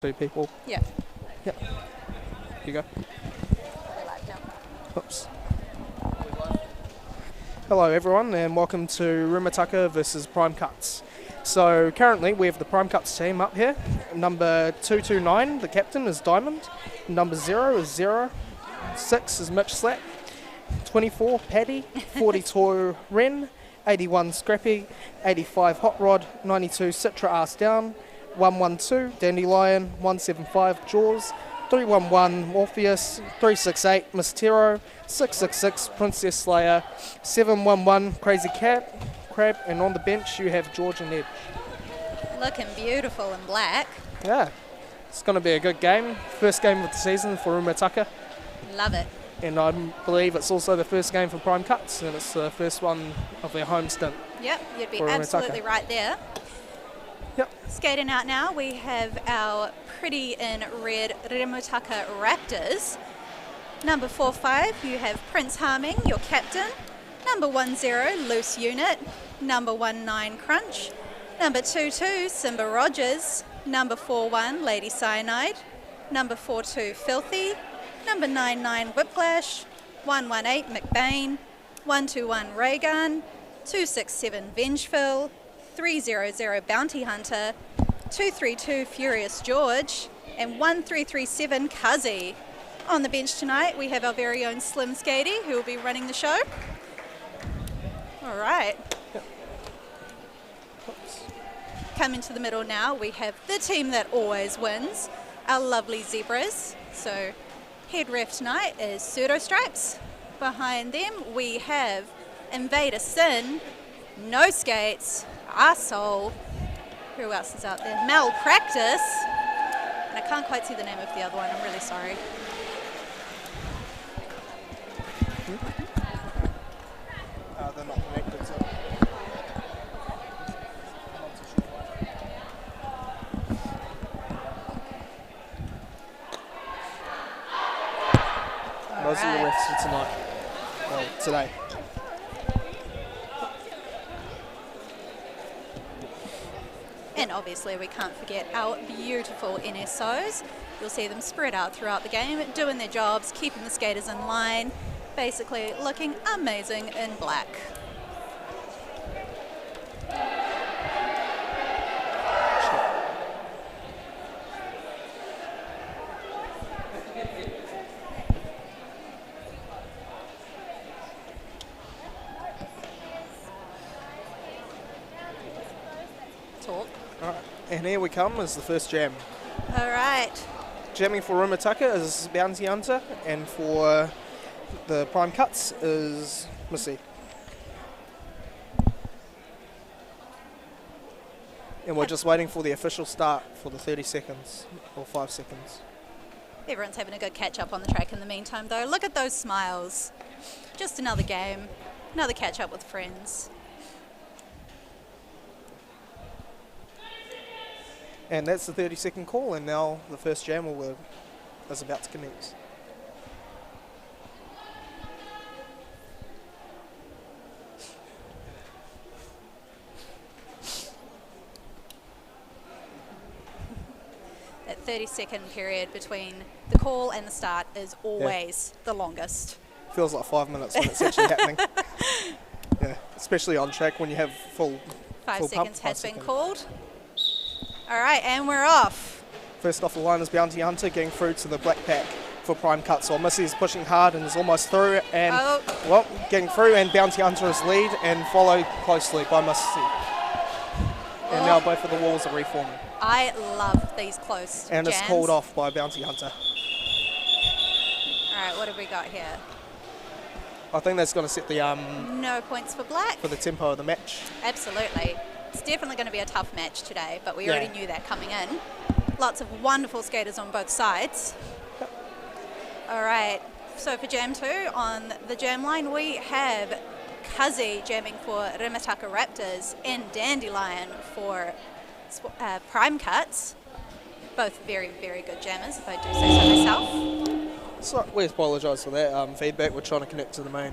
Two people. Yeah. Yep. Here you go. Oops. Hello everyone and welcome to Remutaka versus Prime Cuts. So currently we have the Prime Cuts team up here. Number 229, the captain, is Diamond. Number 0 is Zero. 6 is Mitch Slap. 24, Paddy. 42, Ren. 81, Scrappy. 85, Hot Rod. 92, Citra Arse Down. 112, Dandelion. 175, Jaws. 311, Morpheus. 368, Mystero. 666, Princess Slayer. 711, Crazy Cat. Crab, and on the bench you have George and Ed. Looking beautiful in black. Yeah, it's going to be a good game. First game of the season for Remutaka. Love it. And I believe it's also the first game for Prime Cuts, and it's the first one of their home stint. Yep, you'd be for absolutely Remutaka. right there. Yep. Skating out now, we have our pretty in red Remutaka Raptors. Number 45, you have Prince Harming, your captain. Number 10, Loose Unit. Number 19, Crunch. Number 22, Simba Rogers. Number 41, Lady Cyanide. Number 42, Filthy. Number 99, Whiplash. 118, McBain. 121, Raygun. 267, Vengeful. 300, Bounty Hunter. 232, Furious George. And 1337, Cuzzy. On the bench tonight, we have our very own Slim Skatey, who will be running the show. All right. Yep. Oops. Coming to the middle now, we have the team that always wins, our lovely Zebras. So head ref tonight is Pseudo Stripes. Behind them, we have Invader Sin, No Skates, Arsehole. Who else is out there? Malpractice. And I can't quite see the name of the other one. I'm really sorry. They're not connected, so. Those are the refs for tonight. Well, today. And obviously we can't forget our beautiful NSOs. You'll see them spread out throughout the game, doing their jobs, keeping the skaters in line, basically looking amazing in black. Talk. Alright, and here we come is the first jam. All right. Jamming for Remutaka is Bounty Hunter, and for the Prime Cuts is Missy. And we're just waiting for the official start for the 30 seconds, or 5 seconds. Everyone's having a good catch up on the track in the meantime though. Look at those smiles. Just another game, another catch up with friends. And that's the 30-second call, and now the first jam is about to commence. That 30-second period between the call and the start is always the longest. Feels like 5 minutes when it's actually happening. Yeah, especially on track when you have full 5 full seconds pump. has been called. All right, and we're off. First off the line is Bounty Hunter getting through to the black pack for Prime Cuts. So Missy is pushing hard and is almost through, and well, getting through, and Bounty Hunter is lead and followed closely by Missy. And now both of the walls are reforming. I love these close And jams. it's called off by Bounty Hunter. All right, what have we got here? I think that's going to set the No points for black. for the tempo of the match. Absolutely. It's definitely going to be a tough match today, but we Yeah. already knew that coming in. Lots of wonderful skaters on both sides. All right, so for Jam 2, on the jam line, we have Cuzzy jamming for Remutaka Raptors and Dandelion for Prime Cuts. Both very, very good jammers, if I do say so myself. So we apologise for that feedback. We're trying to connect to the main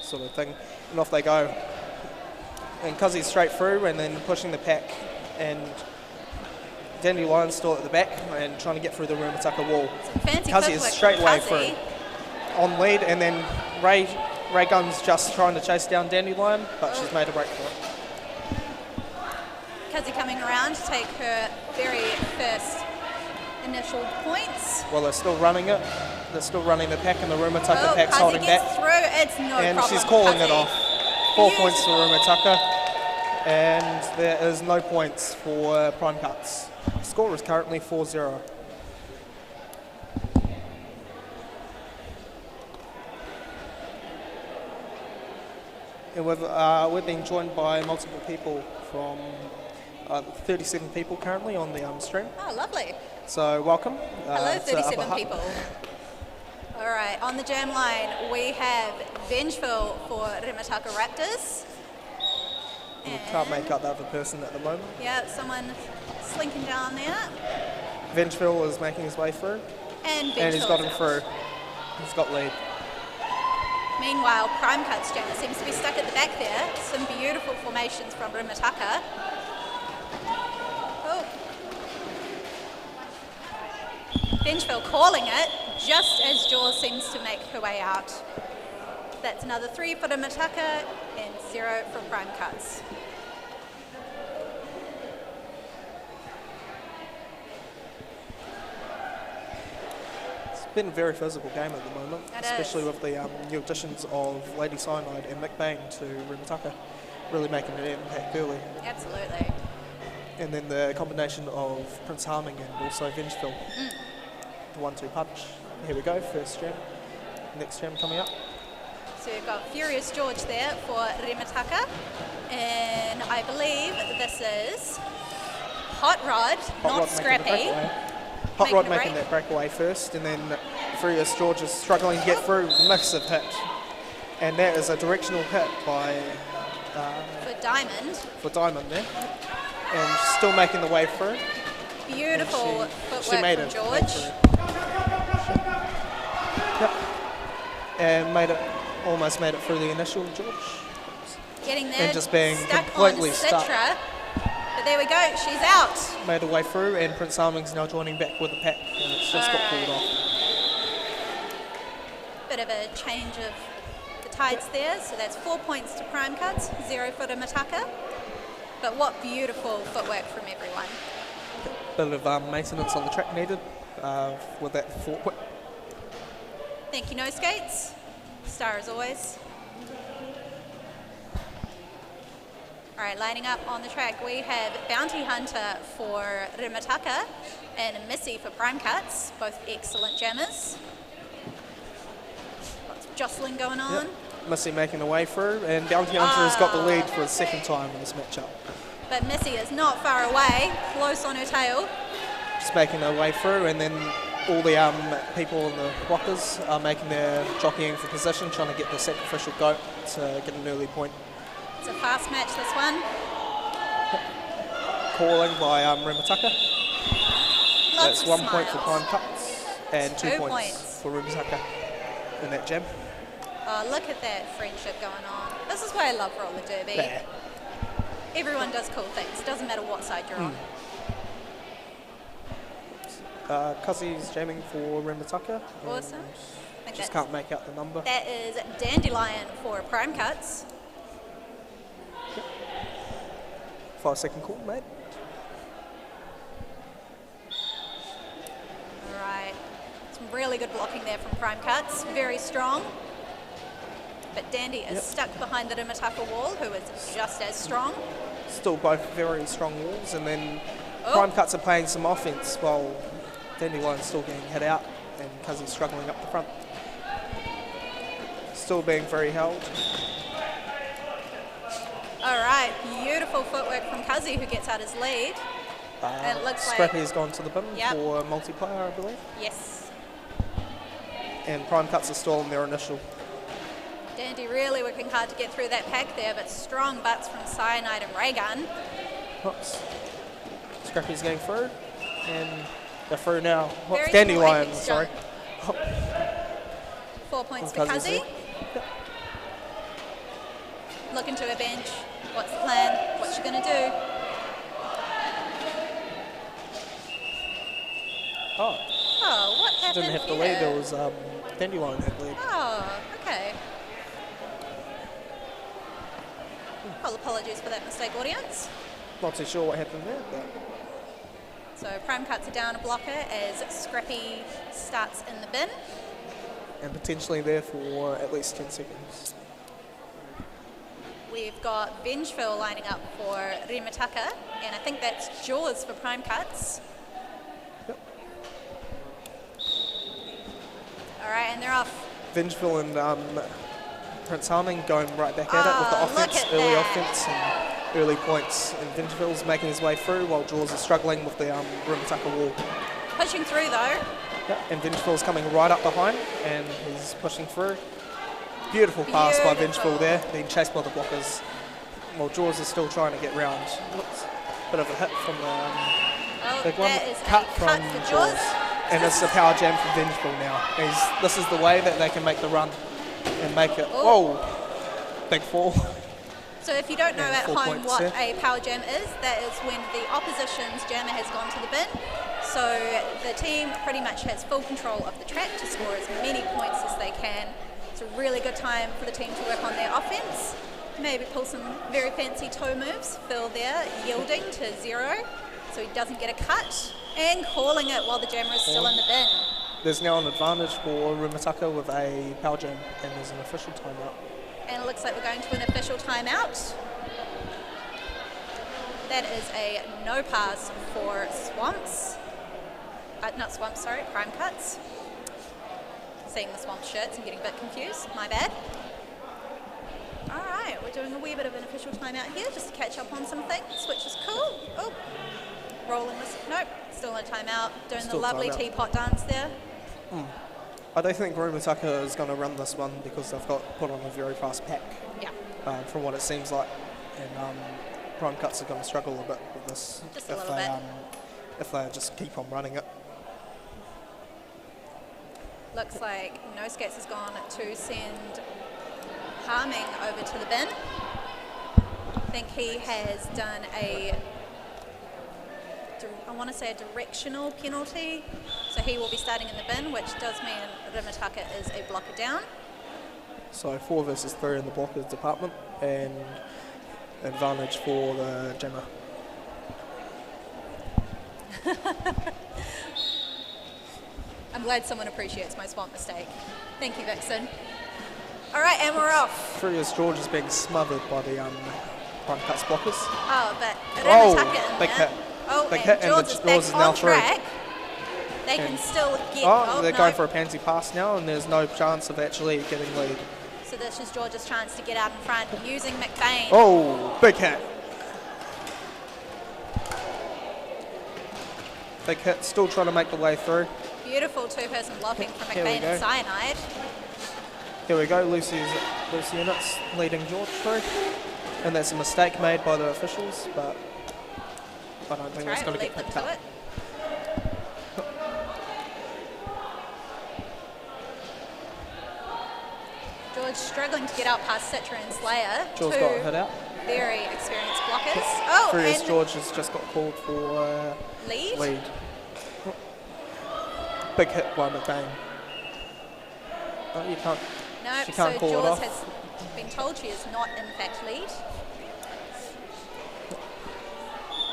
sort of thing, and off they go. And Cuzzy's straight through and then pushing the pack and Dandelion still at the back and trying to get through the Remutaka wall. Some fancy Kazi is footwork straight from away Kazi. through. On lead, and then Ray Gun's just trying to chase down Dandelion, but she's made a break for it. Kazi coming around to take her very first initial points. Well, they're still running it. They're still running the pack, and the Remutaka pack's Kazi holding gets back. through. It's no And problem. she's calling Kazi. it off. 4 points to Remutaka, and there is no points for Prime Cuts. The score is currently 4-0. And we're being joined by multiple people from 37 people currently on the stream. Oh, lovely. So welcome. Hello, to 37 Upper Hut. people. All right, on the jam line, we have Vengeful for Remutaka Raptors. We can't make out the other person at the moment. Yeah, someone slinking down there. Vengeful is making his way through, And and he's got him Vengeful. through. He's got lead. Meanwhile, Prime Cuts jammer seems to be stuck at the back there. Some beautiful formations from Remutaka. Oh. Vengeful calling it, just as Jaws seems to make her way out. That's another 3 for Remutaka and 0 for Prime Cuts. It's been a very physical game at the moment, It especially is. with the new additions of Lady Cyanide and Mick Bain to Remutaka, really making an impact early. Absolutely. And then the combination of Prince Harming and also Vengeful, the 1-2 punch. Here we go, first jam. Next jam coming up. So we've got Furious George there for Remutaka. And I believe this is Hot Rod, not Rod Scrappy. making the breakaway. Hot Making Rod a making break. that breakaway first, and then Furious George is struggling to get through. Massive hit. And that is a directional hit by For Diamond. for Diamond there. And still making the way through. Beautiful And footwork she made from it. George. Yep. And almost made it through the initial George. Getting there. And just being stuck completely on stuck. Citra. But there we go, she's out. Made her way through, and Prince Harming's now joining back with the pack, and it's just got pulled off. Bit of a change of the tides there. So that's 4 points to Prime Cuts, 0 for Remutaka. But what beautiful footwork from everyone. Bit of maintenance on the track needed with that footwork. Thank you, No Skates. Star as always. All right, lining up on the track, we have Bounty Hunter for Remutaka and Missy for Prime Cuts, both excellent jammers. Lots of jostling going on. Yep. Missy making the way through, and Bounty Hunter has got the lead for the second time in this matchup. But Missy is not far away, close on her tail. Just making their way through, and then all the people in the rockers are making their jockeying for position, trying to get the sacrificial goat to get an early point. It's a fast match, this one. Calling by Remutaka. Lots That's of 1 point for smiles. Prime Cuts, and 2 2 points points. for Remutaka in that jam. Oh, look at that friendship going on. This is why I love roller derby. There. Everyone does cool things. Doesn't matter what side you're on. Kazi's jamming for Remutaka. Awesome. and I think Just that's- can't make out the number. That is Dandelion for Prime Cuts. 5-second call, mate. All right. Some really good blocking there from Prime Cuts. Very strong. But Dandy is stuck behind the Remutaka wall, who is just as strong. Still both very strong walls, and then Oh. Prime Cuts are playing some offense while Dandelion's still getting hit out, and Kazi's struggling up the front. Still being very held. All right. Beautiful footwork from Kazi, who gets out his lead. And it looks like- Scrappy's gone to the bin Yep. for multiplayer, I believe. Yes. And Prime Cuts are still on their initial. Dandy really working hard to get through that pack there, but strong butts from Cyanide and Raygun. Oops. Scrappy's going through, and they're through now. Very Dandelion, cool sorry. jump. 4 points for Kazi's Kazi. there. Looking to her bench. What's the plan? What's she going to do? Oh, Oh, what she happened didn't have to here? lead. There was Dandelion had lead. Oh, okay. Well, apologies for that mistake, audience. Not too sure what happened there, but So Prime Cuts are down a blocker as Scrappy starts in the bin. and potentially there for at least 10 seconds. We've got Vengeful lining up for Remutaka, and I think that's Jaws for Prime Cuts. Yep. All right, and they're off. Vengeful and Prince Harming going right back at it with the Oh, look offense, at early that. offense and early points. And Vengeful's making his way through while Jaws is struggling with the Remutaka wall. Pushing through though. Yep. And Vengeful's coming right up behind and he's pushing through. Beautiful pass by Beautiful. Vengeful there, being chased by the blockers. While Jaws is still trying to get round. Oops. Bit of a hit from the Oh, big one. that is Cut a from cut for Jaws. And it's a power jam for Vengeful now. This is the way that they can make the run and make it. Oh. Whoa! Big fall. So if you don't know And at 4 home points what there. a power jam is, that is when the opposition's jammer has gone to the bin. So the team pretty much has full control of the track to score as many points as they can. It's a really good time for the team to work on their offense. Maybe pull some very fancy toe moves. Phil there yielding to 0 so he doesn't get a cut. And calling it while the jammer is still in the bin. There's now an advantage for Remutaka with a power jam, and there's an official timeout. And it looks like we're going to an official timeout. That is a no pass for Swamps. Not Swamps, sorry, Prime Cuts. Seeing the Swamp shirts, I'm getting a bit confused, my bad. Alright, we're doing a wee bit of an official timeout here just to catch up on some things, which is cool. Oh, rolling this, nope, still in a timeout. Doing Still the lovely timeout. teapot dance there. I don't think Remutaka is going to run this one because they've got put on a very fast pack, Yeah, from what it seems like. And Prime Cuts are going to struggle a bit with this Just a little bit. if they just keep on running it. looks like No Skates has gone to send Harming over to the bin. I think he has done I want to say a directional penalty, so he will be starting in the bin, which does mean Remutaka is a blocker down. So 4 versus 3 in the blockers department, and advantage for the jammer. I'm glad someone appreciates my swamp mistake. Thank you, Vixen. All right, and we're off. Furious George is being smothered by the Prime Cuts blockers. Oh, but Oh, Remutaka in big there. hit. Oh, Big and hit, and Jaws the is Jaws is back now on through. track. They can And- still get. They're no. going for a pansy pass now, and there's no chance of actually getting lead. So this is George's chance to get out in front using McBain. Oh, big hit. Big hit, still trying to make the way through. Beautiful two-person blocking from Here we McBain go. and Cyanide. Here we go, Lucy Units leading George through. And that's a mistake made by the officials, but I don't think That's it's right, going we'll to leave get them picked to up. it. George struggling to get out past Citra and Slayer. George two got hit out. very experienced blockers. Oh, Furious and George has just got called for lead. lead. Big hit by McBain. Oh, you can't. No, She so can't call it Jaws off. has been told she is not in fact lead.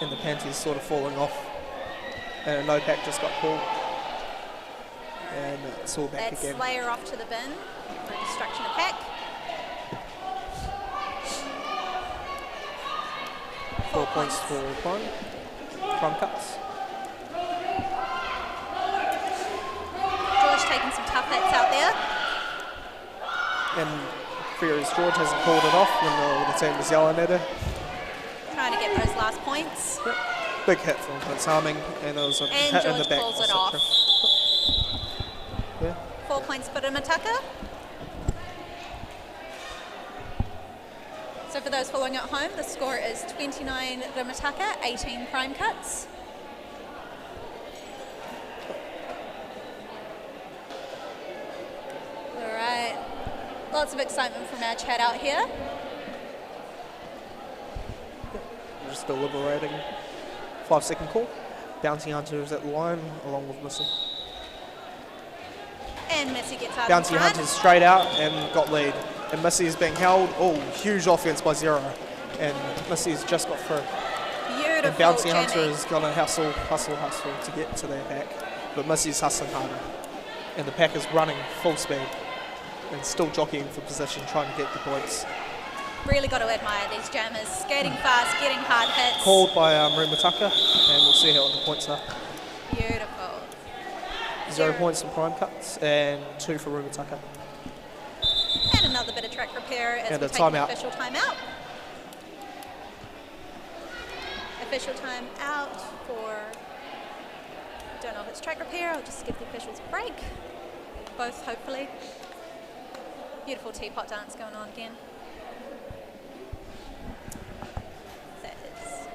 And the panty's sort of falling off. And a no pack just got pulled. And it's all back That's again. Slayer off to the bin for destruction of pack. 4 points for Prime Cuts. George taking some tough hits out there. And Furious George hasn't called it off when the team was yelling at her. Trying to get those last points. Big hit from Prince Harming, and it was a And hit in the George back. pulls by it Citra. off. Yeah. 4 points for Remutaka. So for those following at home, the score is 29 Remutaka, 18 Prime Cuts. All right. Lots of excitement from our chat out here. We're just deliberating. 5-second call. Bounty Hunter is at the line along with Missy. And Missy gets out Bounty in front. Hunter's straight out and got lead. And Missy is being held. Oh, huge offense by Zero. And Missy's just got through. Beautiful And Bouncy jamming. Hunter is going to hustle to get to their pack. But Missy's hustling harder. And the pack is running full speed. And still jockeying for position, trying to get the points. Really got to admire these jammers. Skating fast, getting hard hits. Called by Remutaka. And we'll see how the points are. Beautiful. 0 points for Prime Cuts and 2 for Remutaka. And another bit of track repair as And we a take an timeout. official timeout. Official time out for, don't know if it's track repair, I'll just give the officials a break. Both, hopefully. Beautiful teapot dance going on again. That is.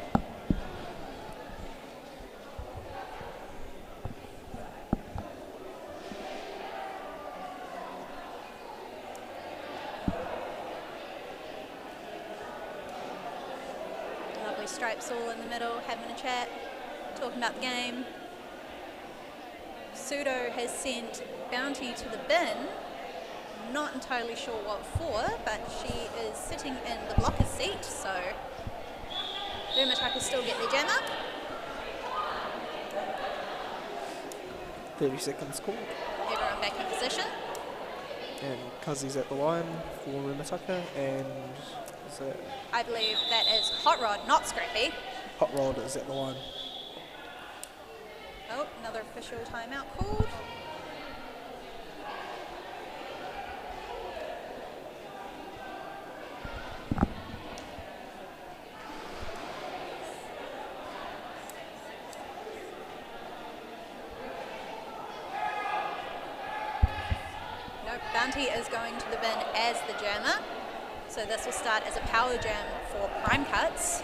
Lovely stripes all in the middle, having a chat, talking about the game. Pseudo has sent Bounty to the bin. Not entirely sure what for, but she is sitting in the blocker seat, so Remutaka still get their jam up. 30 seconds called. Everyone back in position. And Kazi's at the line for Remutaka. And is that I believe that is Hot Rod, not Scrappy. Hot Rod is at the line. Oh, another official timeout called. Bounty is going to the bin as the jammer, so this will start as a power jam for Prime Cuts.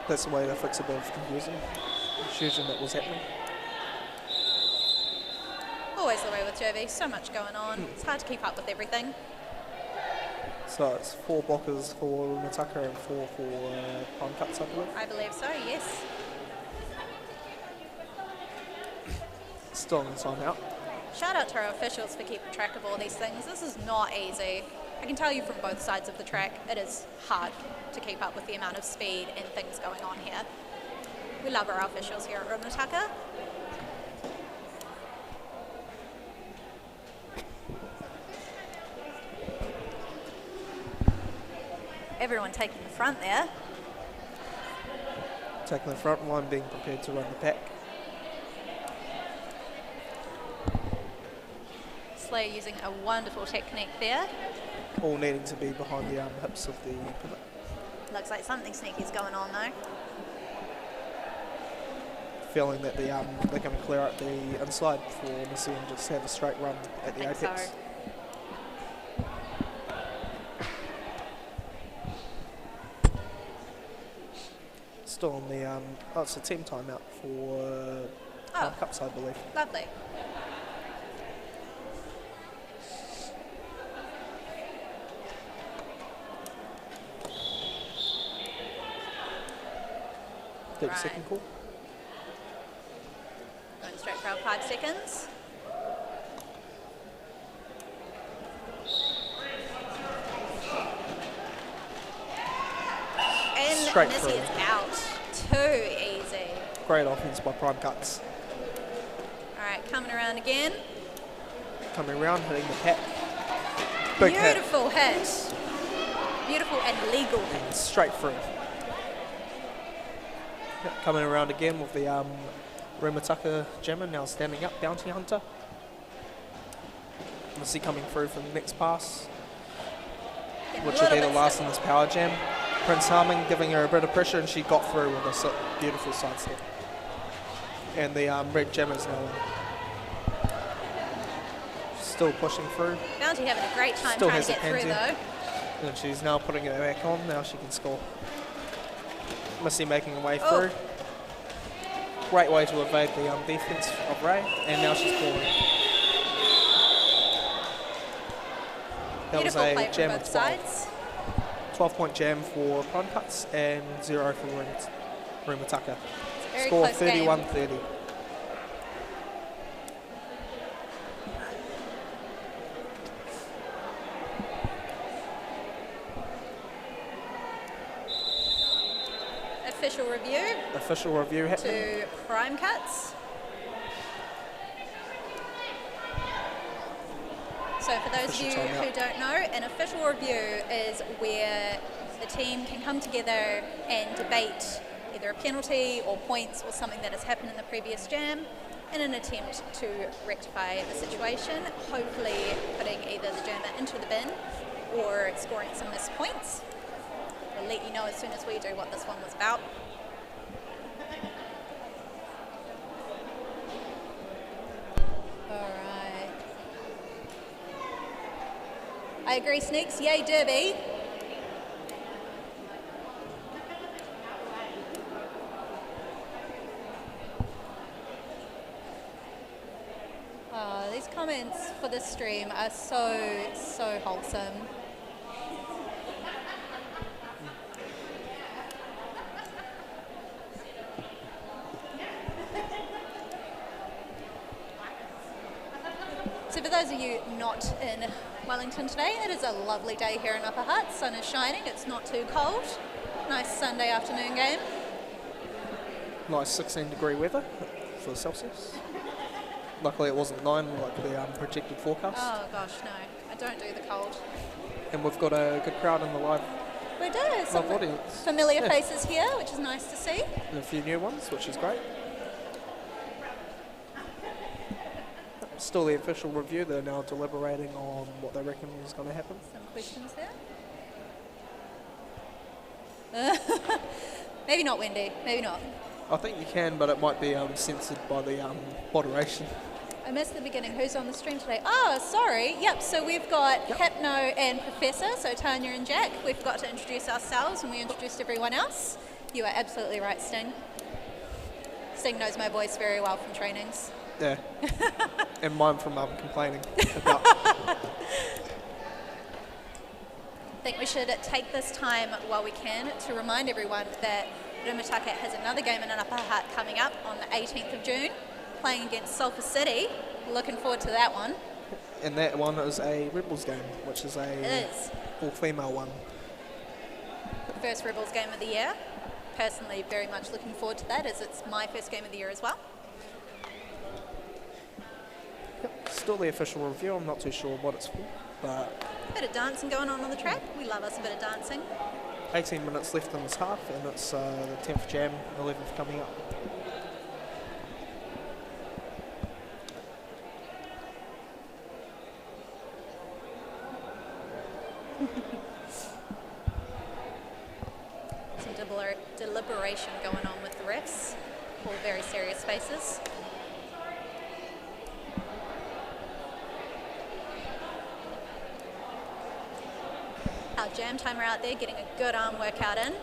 That's the way to fix a bit of confusion that was happening. Always the way with Jovi, so much going on. It's hard to keep up with everything. So it's 4 blockers for Remutaka and 4 for Prime Cuts, I believe. I believe so, yes. Still in the timeout. Shout out to our officials for keeping track of all these things. This is not easy. I can tell you from both sides of the track, it is hard to keep up with the amount of speed and things going on here. We love our officials here at Remutaka. Everyone taking the front there. Taking the front line, being prepared to run the pack. Slayer using a wonderful technique there. All needing to be behind the hips of the pivot. Looks like something sneaky's going on though. Feeling that they're going to clear out the inside for Missy and just have a straight run at the I think apex. so. Still on the it's a team timeout for Cups, I believe. Lovely. Right. Second call. Going straight for our 5 seconds. And Straight Missy through. is out. Too easy. Great offense by Prime Cuts. Alright, coming around again. Coming around, hitting the pack. Big hit. Beautiful hit. Beautiful and legal hit. And straight through. Yep, coming around again with the Remutaka jammer, now standing up, Bounty Hunter. Missy coming through for the next pass, Getting which a will be little the bit last in this power jam. Prince Harming giving her a bit of pressure, and she got through with a beautiful side step. And the red jammer's now in. Still pushing through. Bounty having a great time Still trying to has get a through pansy. though. And she's now putting it back on, now she can score. Missy making her way Oh. through. Great way to evade the defense of Ray, and now she's scoring. That Beautiful was play a from jam both of 12. sides. 12-point jam for Prime Cuts and 0 for Remutaka. Very Score close game. 31-30. Official review Official review happening. to prime cuts. So for those of you who don't know, an official review is where the team can come together and debate either a penalty or points or something that has happened in the previous jam in an attempt to rectify the situation, hopefully putting either the jammer into the bin or scoring some missed points. We'll let you know as soon as we do what this one was about. Alright. I agree, Sneaks. Yay, Derby. Oh, these comments for this stream are so wholesome. So for those of you not in Wellington today, it is a lovely day here in Upper Hutt. Sun is shining, it's not too cold. Nice Sunday afternoon game. Nice 16-degree weather for Celsius. Luckily it wasn't 9 like the projected forecast. Oh gosh, no, I don't do the cold. And we've got a good crowd in the live We do, some audience. familiar faces here, which is nice to see. And a few new ones, which is great. Still the official review, they're now deliberating on what they reckon is going to happen. Some questions there. Maybe not, Wendy, maybe not. I think you can, but it might be censored by the moderation. I missed the beginning. Who's on the stream today? Oh, sorry. Yep, so we've got Hypno and Professor, so Tanya and Jack. We've got to introduce ourselves and we introduced everyone else. You are absolutely right, Sting. Sting knows my voice very well from trainings. Yeah. And mine from complaining about. I think we should take this time while we can to remind everyone that Remutaka has another game in an Upper Hutt coming up on the 18th of June, playing against Sulphur City. Looking forward to that one. And that one is a Rebels game, which is a all-female one. First Rebels game of the year. Personally, very much looking forward to that, as it's my first game of the year as well. Yep. Still the official review, I'm not too sure what it's for, but... Bit of dancing going on the track. We love us a bit of dancing. 18 minutes left in this half, and it's the 10th jam, 11th coming up. Some deliberation going on with the refs. All very serious faces. Our jam timer out there getting a good arm workout in.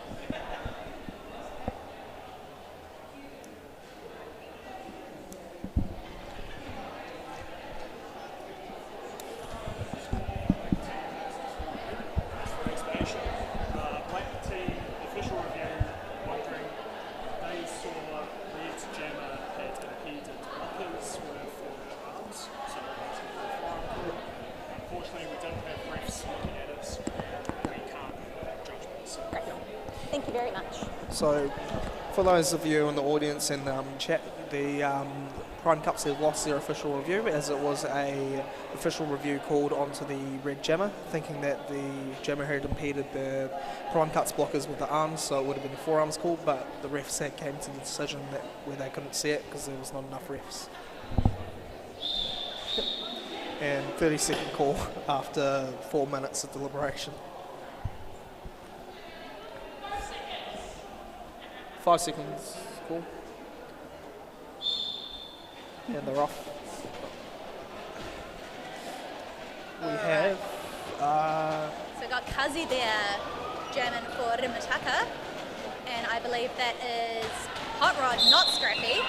Thank you very much. So, for those of you in the audience and chat, the Prime Cups have lost their official review, as it was a official review called onto the red jammer, thinking that the jammer had impeded the Prime Cuts blockers with the arms, so it would have been a forearms call, but the refs had came to the decision that where they couldn't see it because there was not enough refs. And 30-second call after 4 minutes of deliberation. 5 seconds call. And they're off. We have... So we've got Kazi there, jamming for Remutaka. And I believe that is Hot Rod, not Scrappy.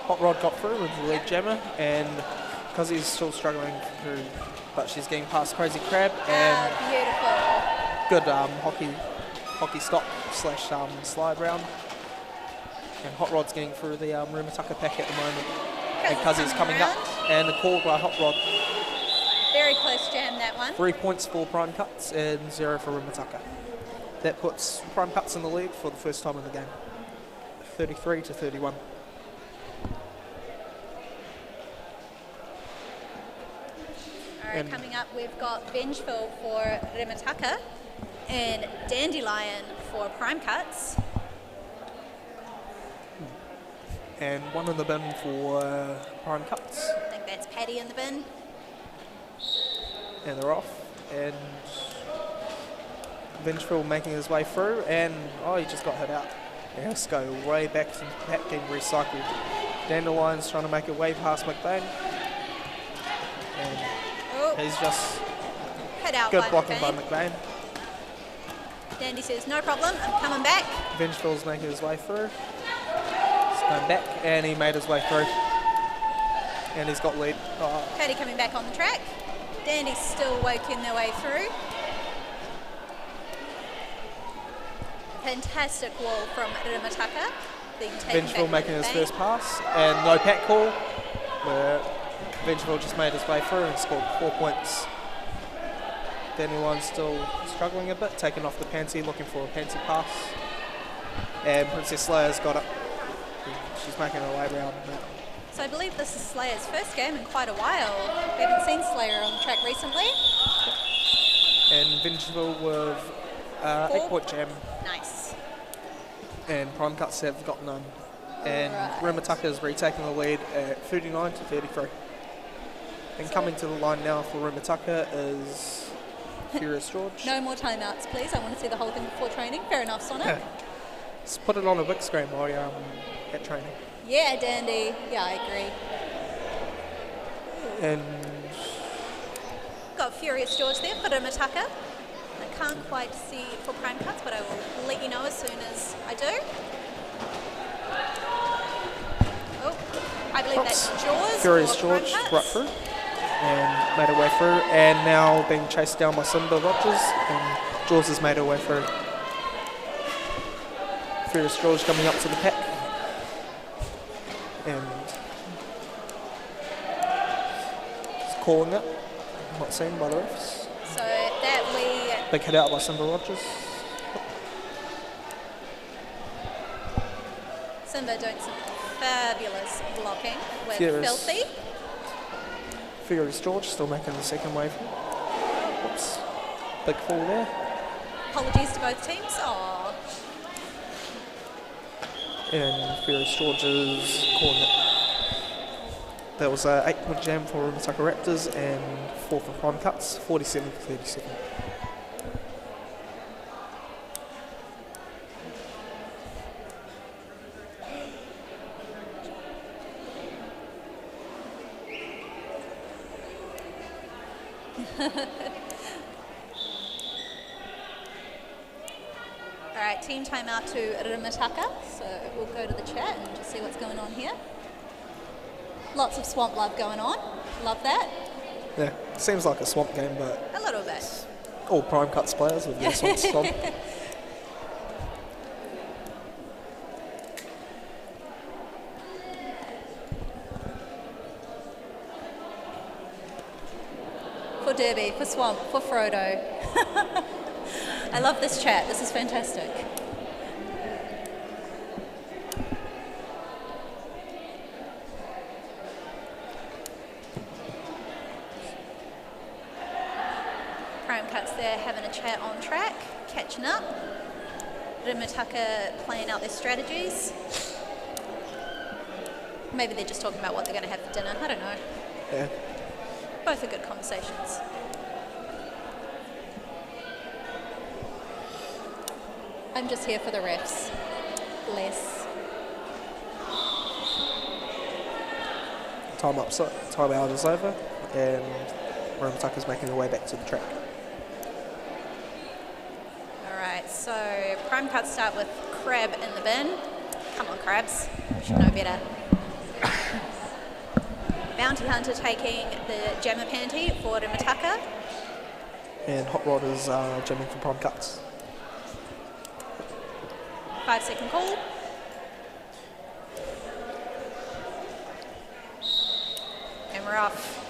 Hot Rod got through with the lead jammer, and Kazi's still struggling through, but she's getting past Crazy Crab, and Beautiful. good hockey stop slash slide round. And Hot Rod's getting through the Remutaka pack at the moment. And Kazi's Kazi's coming up. around. And the call by Hot Rod. Very close jam, that one. 3 points for Prime Cuts and 0 for Remutaka. That puts Prime Cuts in the lead for the first time in the game. 33 to 31. Alright, And- coming up we've got Vengeful for Remutaka and Dandelion for Prime Cuts. And one in the bin for Prime Cuts. I think that's Paddy in the bin. And they're off. And Vengeful making his way through. And, oh, he just got hit out. He has to go way back to back getting recycled. Dandelion's trying to make a way past McBain. And Oh, he's just hit out good by blocking by McBain. McBain. Dandy says, no problem, I'm coming back. Vengeful's making his way through. He's going back, and he made his way through. And he's got lead. Oh, Paddy coming back on the track. Dandy's still working their way through. Fantastic wall from Remutaka. Being taken Vengeful back making by his McBain. first pass, and no pack call. Where Vengeful just made his way through and scored 4 points. Dandelion's still struggling a bit, taking off the panty, looking for a panty pass. And Princess Slayer's got it. She's making her way around now. So I believe this is Slayer's first game in quite a while. We haven't seen Slayer on the track recently. And Vengeful with 8-point jam, Nice. and Prime Cuts have got none. And Right. Remutaka is retaking the lead at 39 to 33. And coming to the line now for Remutaka is Furious George. No more timeouts, please. I want to see the whole thing before training. Fair enough, Sonic. Just put it on a big screen while you're at training. Yeah, Dandy. Yeah, I agree. And Got Furious George there for Remutaka. I can't quite see for Prime Cuts, but I will let you know as soon as I do. Oh, I believe that's Jaws. Furious for Prime George Cuts. right through and made her way through, and now being chased down by Simba Rogers, and Jaws has made her way through. Furious George coming up to the pack, and he's calling it, not seen by the refs. So that Big hit out by Simba Rogers. Simba doing some fabulous blocking with Furious. Filthy. Furious George still making the second wave. Oops. Big fall there. Apologies to both teams. Oh, And Furious George is calling it. That was an 8-point jam for Remutaka Raptors and 4 for Prime Cuts, 47 to 37. all right. Team timeout to Remutaka. So we'll go to the chat and just see what's going on here. Lots of swamp love going on. Love that. Yeah, seems like a swamp game, but A little bit. all Prime Cuts players with their swamp. For Derby, for Swamp, for Frodo. I love this chat. This is fantastic. Prime Cuts there having a chat on track, catching up. Remutaka playing out their strategies. Maybe they're just talking about what they're going to have for dinner. I don't know. Yeah. Both are good conversations. I'm just here for the refs. Bless. Time out is over, and Remutaka's making their way back to the track. Alright, so Prime Cuts start with Crab in the bin. Come on, Crabs. Should know better. Bounty Hunter taking the Jammer Panty for Remutaka. And Hot Rod is jamming for Prime Cuts. 5-second call. rough.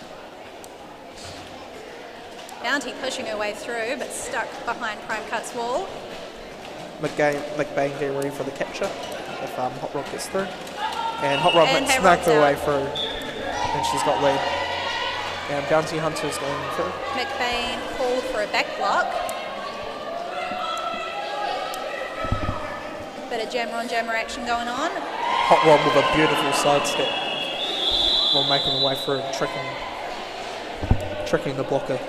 Bounty pushing her way through, but stuck behind Prime Cut's wall. McBain getting ready for the capture if Hot Rod gets through. And Hot Rod And snuck Rod's her way out. through. And she's got lead. And Bounty Hunter's going through. McBain called for a back block. Bit of jammer on jammer action going on. Hot Rod with a beautiful sidestep while making her way through and tricking the blocker.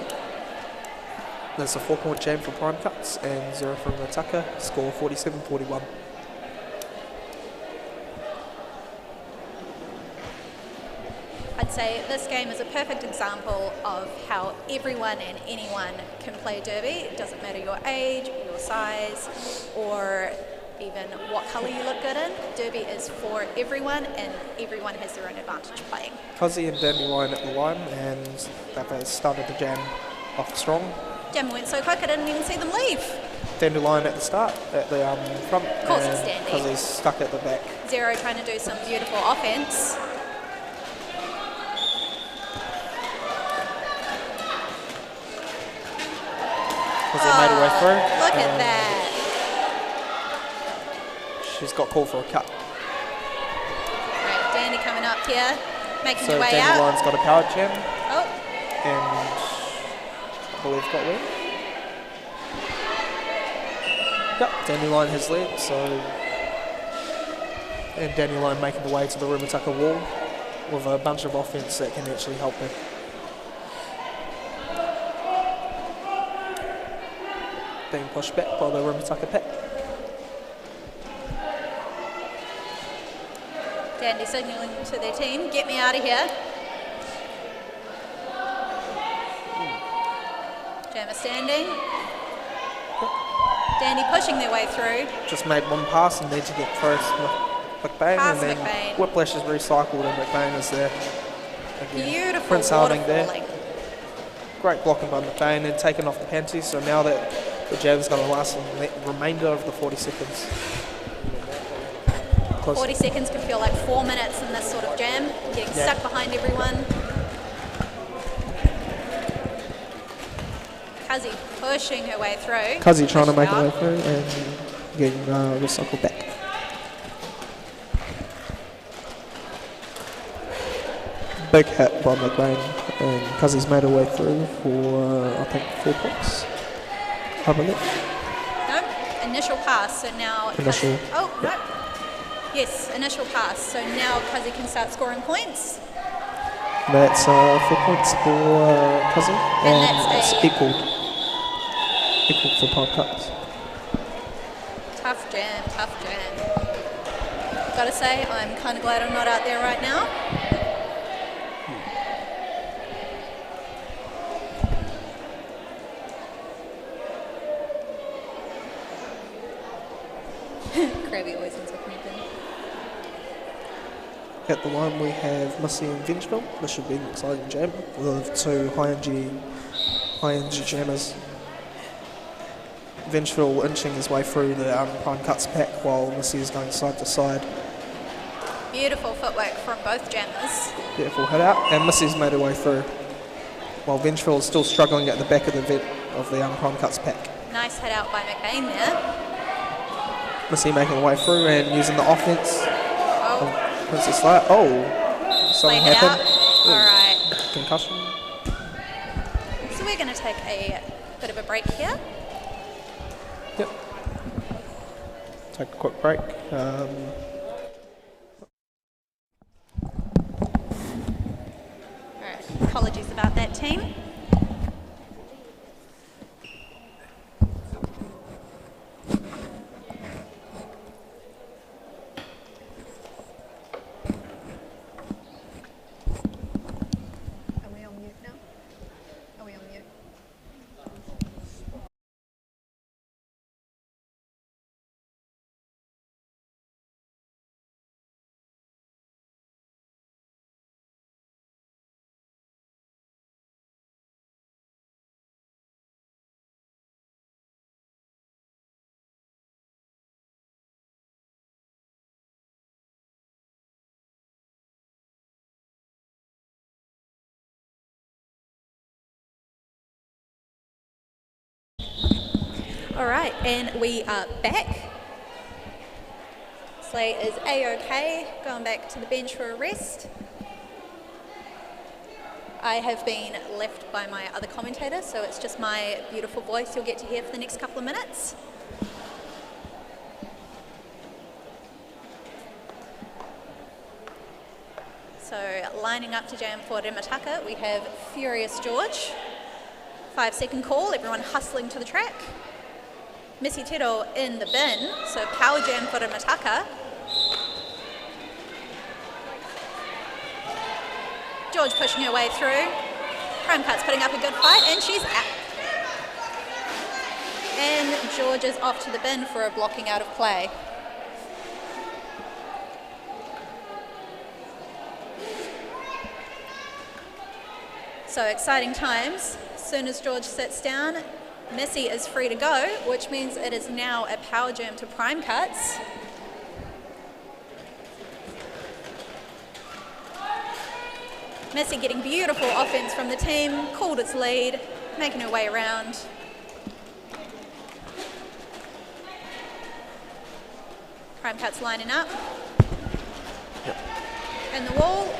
There's a 4-point jam for Prime Cuts and 0 from Remutaka. Score 47-41. I'd say this game is a perfect example of how everyone and anyone can play Derby. It doesn't matter your age, your size, or even what colour you look good in. Derby is for everyone, and everyone has their own advantage playing. Cozzy and Dandelion at the line, and they've started the jam off strong. Jam went so quick I didn't even see them leave. Dandelion at the start, at the front, Cozzy's and standing. Cozzy's stuck at the back. Zero trying to do some beautiful offense. Cozzy made her way through. Look at and that. She's got called for a cut. Right, Dandy coming up here, making So her way out. Dandelion's got a power jam, Oh, and I believe got lead. Yep, Dandelion has lead, so. And Dandelion making the way to the Remutaka wall with a bunch of offense that can actually help her. Being pushed back by the Remutaka pack. Dandy signalling to their team, get me out of here. Jammer standing. Dandy pushing their way through. Just made one pass and need to get first McBain, Pass and then McBain. Whiplash is recycled and McBain is there. Again. Beautiful Prince Harming there. waterfalling. Great blocking by McBain and taking off the panties, so now that the jam's going to last the remainder of the 40 seconds. 40 seconds can feel like 4 minutes in this sort of jam, getting Yeah. stuck behind everyone. Cuzzy pushing her way through. Cuzzy trying to Pushed make out. a way through and getting recycled back. Big hit by McBain, and Cuzzy's made her way through for, I think, 4 points. I believe. No, initial pass, so now... Initial. Oh, no. Yes, initial pass, so now Cuzzy can start scoring points. That's 4 points for Cuzzy, And and that's it's a- equal for Prime Cuts. Tough jam. Gotta say, I'm kind of glad I'm not out there right now. Krabby always ends up in. At the line we have Missy and Vengeville. This should be an exciting jam with 2 high-energy jammers. Vengeville inching his way through the Prime Cuts pack while Missy is going side to side. Beautiful footwork from both jammers. Beautiful hit out, and Missy's made her way through. While Vengeville is still struggling at the back of the Prime Cuts pack. Nice hit out by McBain there. Missy making her way through and using the offense. Oh, Princess Slayer. Oh, something play hit out. happened. All right. Concussion. So we're going to take a bit of a break here. Yep. Take a quick break. All right. Apologies about that, team. All right, and we are back. Slate is A-OK, going back to the bench for a rest. I have been left by my other commentator, so it's just my beautiful voice you'll get to hear for the next couple of minutes. So lining up to jam for Remutaka, we have Furious George. 5-second call, everyone hustling to the track. Missy Tero in the bin, so power jam for Remutaka. George pushing her way through. Prime Cut's putting up a good fight, and she's out. And George is off to the bin for a blocking out of play. So exciting times. As soon as George sits down, Missy is free to go, which means it is now a power jam to Prime Cuts. Missy getting beautiful offense from the team, called its lead, making her way around. Prime Cuts lining up. Yep. And the wall.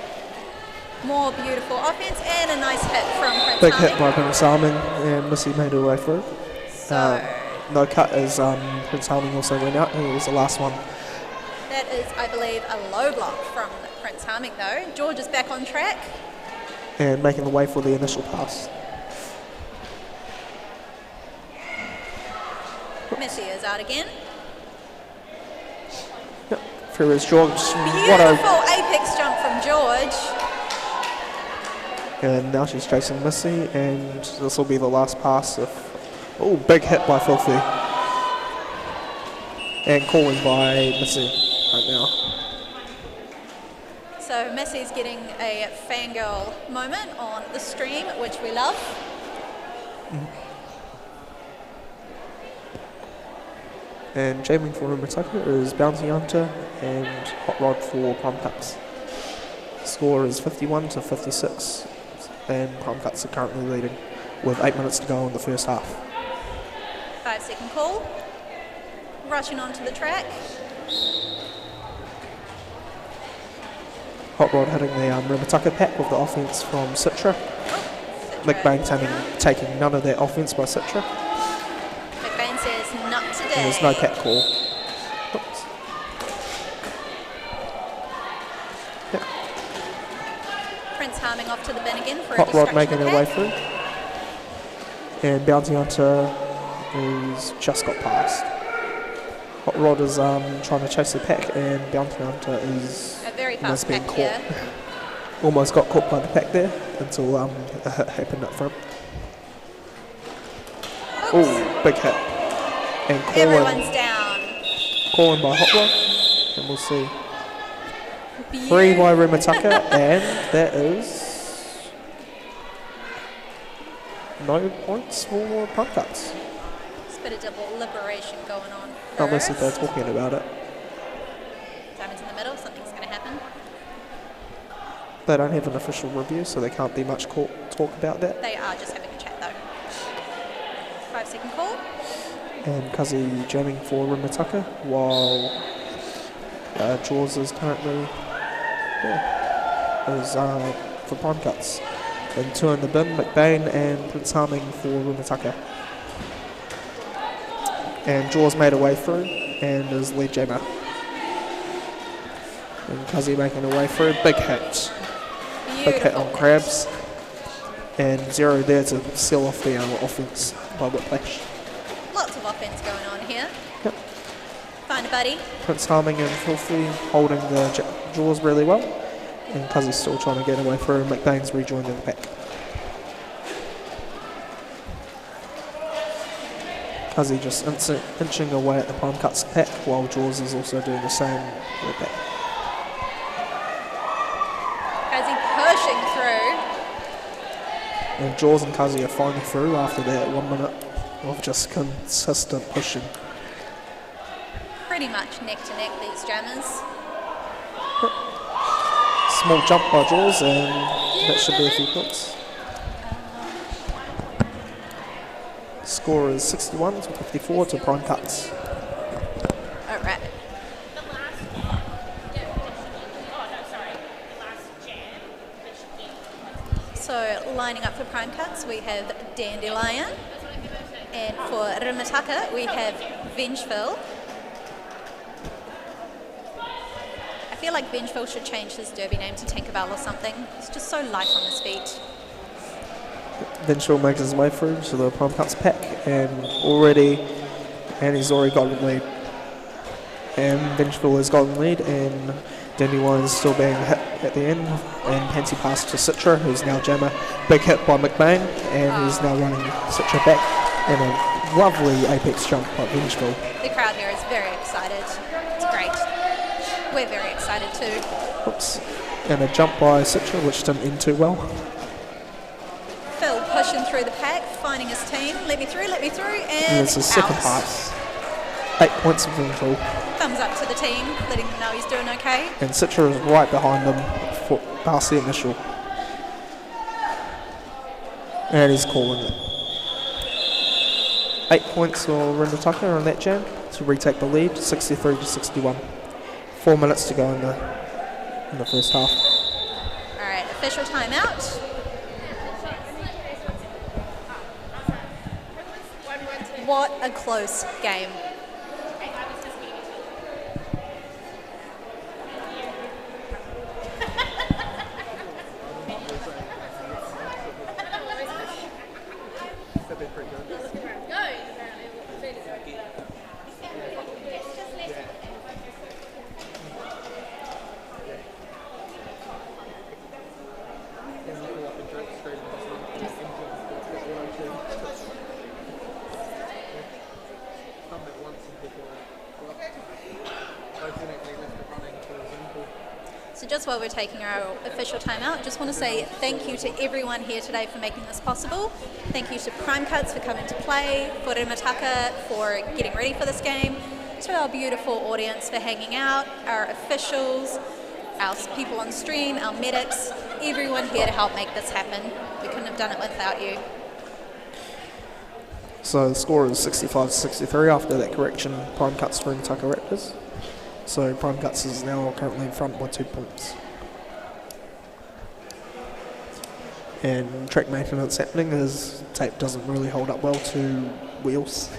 More beautiful offense and a nice hit from Prince Big Harming. hit by Prince Harming, and Missy made her way through. So No cut as Prince Harming also went out, and it was the last one. that is, I believe, a low block from Prince Harming though. George is back on track. And making the way for the initial pass. Missy is out again. Yep. Through his George. What Beautiful apex jump from George. And now she's chasing Missy, and this will be the last pass. Oh, big hit by Filthy. And calling by Missy right now. So Missy's getting a fangirl moment on the stream, which we love. And jamming for Remutaka is Bounty Hunter and Hot Rod for Prime Cuts. Score is 51-56, and Prime Cuts are currently leading with 8 minutes to go in the first half. 5-second call. Rushing onto the track. Hot Rod hitting the Remutaka pack with the offense from Citra. McBain taking none of that offense by Citra. McBain says not today. And there's no pack call. Oops. Yep. Prince Harming off to the bin again for a Hot Rod destruction making her way attack. through. And Bounty Hunter is just got past. Hot Rod is trying to chase the pack, and Bounty Hunter is A very fast being pack caught. here. Almost got caught by the pack there until a hit happened up front. Oh, big hit. And Everyone's down. calling by Hot Rod. And we'll see. Beautiful. 3 by Remutaka, and that is no points for Prime Cuts. It's a bit of double liberation going on. Unless if they're first. talking about it. Diamond's in the middle, something's going to happen. They don't have an official review, so there can't be much talk about that. They are just having a chat though. 5-second call. And Kazi jamming for Remutaka, while Jaws is currently for Prime Cuts. And 2 in the bin, McBain and Prince Harming for Remutaka. And Jaws made her way through and is lead jammer. And Kazi making her way through, big hit. Big hit on Crabs. And 0 there to seal off the offense by Whiplash. Lots of offense going on here. Yep. Find a buddy. Prince Harming and Filthy holding the Jaws really well. And Kazi's still trying to get away through, and McBain's rejoining the pack. Kazi just inching away at the Prime Cuts pack, while Jaws is also doing the same with the pack. Kazi pushing through. And Jaws and Kazi are finally through after that 1 minute of just consistent pushing. Pretty much neck to neck, these jammers. Small jump by Jaws, and that should be a few points. Score is 61 to 54 to Prime Cuts. All right. So lining up for Prime Cuts, we have Dandelion. And for Remutaka, we have Vengeful. I feel like Vengeful should change his derby name to Tinkerbell or something. He's just so light on his feet. Vengeful makes his way through to the Prime Cuts pack, and he's already got the lead. And Vengeful has got the lead, and Dandelion is still being hit at the end, and Pansy passed to Citra, who's now Jammer. Big hit by McBain, and he's now running Citra back, and a lovely apex jump by Vengeful. The crowd here is very excited. It's great. We're very excited too. Oops. And a jump by Citra, which didn't end too well. Phil pushing through the pack, finding his team. Let me through, And and it's his second out. pass. 8 points for Vengeful. Thumbs up to the team, letting them know he's doing okay. And Citra is right behind him for past the initial. And he's calling it. 8 points for Remutaka on that jam to retake the lead, 63 to 61. 4 minutes to go in the first half. All right, official timeout. What a close game. So just while we're taking our official timeout, just want to say thank you to everyone here today for making this possible. Thank you to Prime Cuts for coming to play, for Remutaka for getting ready for this game, to our beautiful audience for hanging out, our officials, our people on stream, our medics, everyone here to help make this happen. We couldn't have done it without you. So the score is 65 to 63 after that correction. Prime Cuts for Remutaka Raptors. So Prime Cuts is now currently in front by 2 points. And track maintenance happening as tape doesn't really hold up well to wheels.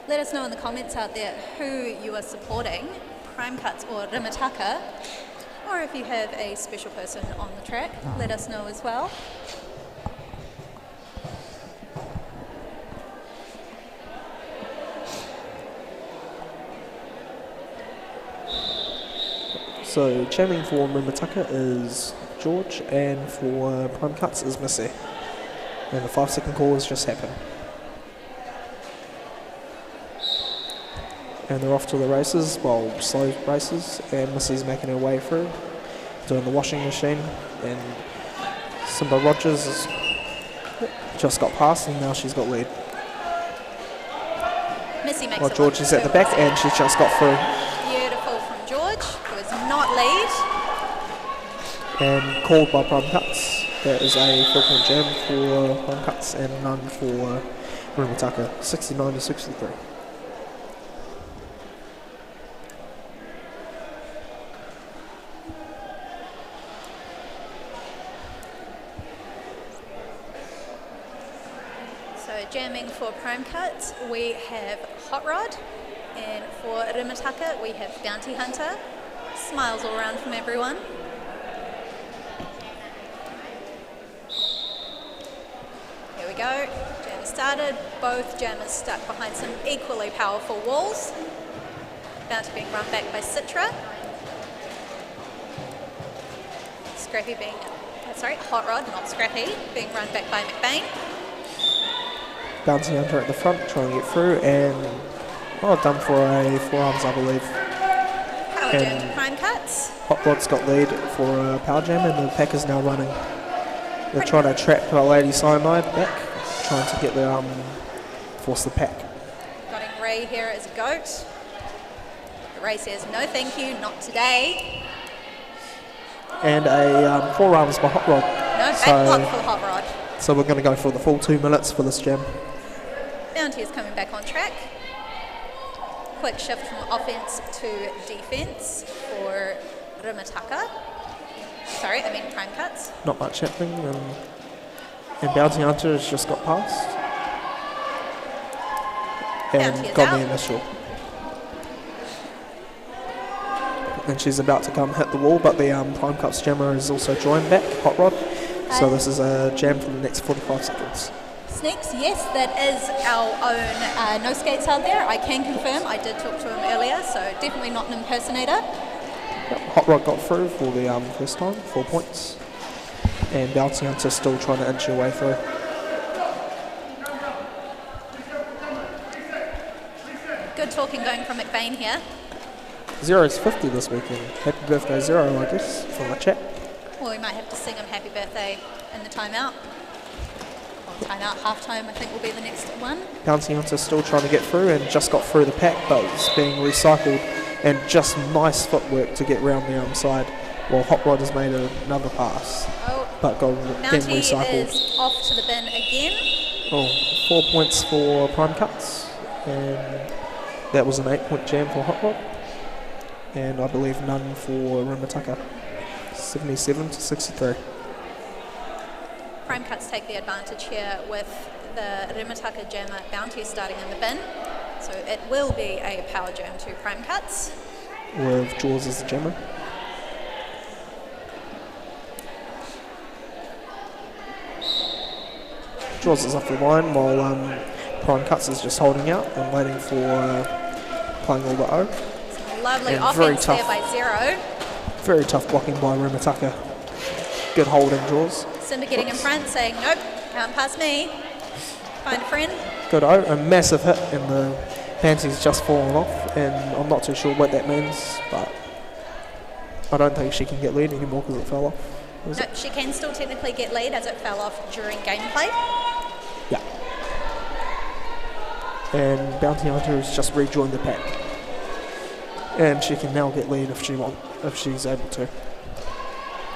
Let us know in the comments out there who you are supporting, Prime Cuts or Remutaka, or if you have a special person on the track, let us know as well. So jamming for Remutaka is George, and for Prime Cuts is Missy. And the 5-second call has just happened. And they're off to the races, well, slow races, and Missy's making her way through, doing the washing machine, and Simba Rogers has just got past, and now she's got lead. Missy makes Well, it George look is at the so back, easy. and she's just got through. Beautiful from George, who is not lead. And called by Prime Cuts. That is a 4-point jam for Prime Cuts and none for Remutaka, 69 to 63. So jamming for Prime Cuts, we have Hot Rod, and for Remutaka, we have Bounty Hunter. Smiles all around from everyone. Here we go, jam started. Both jammers stuck behind some equally powerful walls. Bounty being run back by Citra. Scrappy being, Hot Rod, not Scrappy, being run back by McBain. Bouncy Hunter at the front, trying to get through, and well done for a forearms, I believe. Power jam to Prime Cuts. Hot Rod's got lead for a power jam, and the pack is now running. They're trying to trap Lady Cyanide back, trying to get the force the pack. Got Ray here as a goat. Ray says, no thank you, not today. And a forearms by Hot Rod. No, back block for Hot Rod. So we're going to go for the full 2 minutes for this jam. Bounty is coming back on track. Quick shift from offense to defense for Remutaka. Sorry, I mean Prime Cuts. Not much happening. And Bounty Hunter has just got past. And Bounty is got out. the initial. And she's about to come hit the wall, but the Prime Cuts jammer is also joined back, Hot Rod. So this is a jam for the next 45 seconds. Sneaks, yes, that is our own no skates out there. I can confirm, I did talk to him earlier, so definitely not an impersonator. Yep, Hot Rod got through for the first time, 4 points. And Bounty Hunter still trying to inch her way through. Good talking going from McBain here. Zero's 50 this weekend. Happy birthday, Zero, I guess, from the chat. Well, we might have to sing him happy birthday in the timeout. Or timeout, halftime, I think will be the next one. Bounty Hunter still trying to get through and just got through the pack, but it's being recycled. And just nice footwork to get round the side, while Hot Rod has made another pass. Oh, But got getting Bounty recycled. is off to the bin again. Oh, 4 points for Prime Cuts. And that was an 8-point jam for Hot Rod. And I believe none for Remutaka. 77 to 63. Prime Cuts take the advantage here with the Remutaka jammer Bounty starting in the bin. So it will be a power jam to Prime Cuts. With Jaws as the jammer. Jaws is off the line while Prime Cuts is just holding out and waiting for playing all the O. Lovely And very offense there tough. by Zero. Very tough blocking by Remutaka. Good holding, Jaws. Simba getting in front saying, nope, can't pass me. Find a friend. Good O, a massive hit, and the panty's just fallen off, and I'm not too sure what that means, but I don't think she can get lead anymore because it fell off. No, she can still technically get lead as it fell off during gameplay. Yeah. And Bounty Hunter has just rejoined the pack. And she can now get lead if she's able to.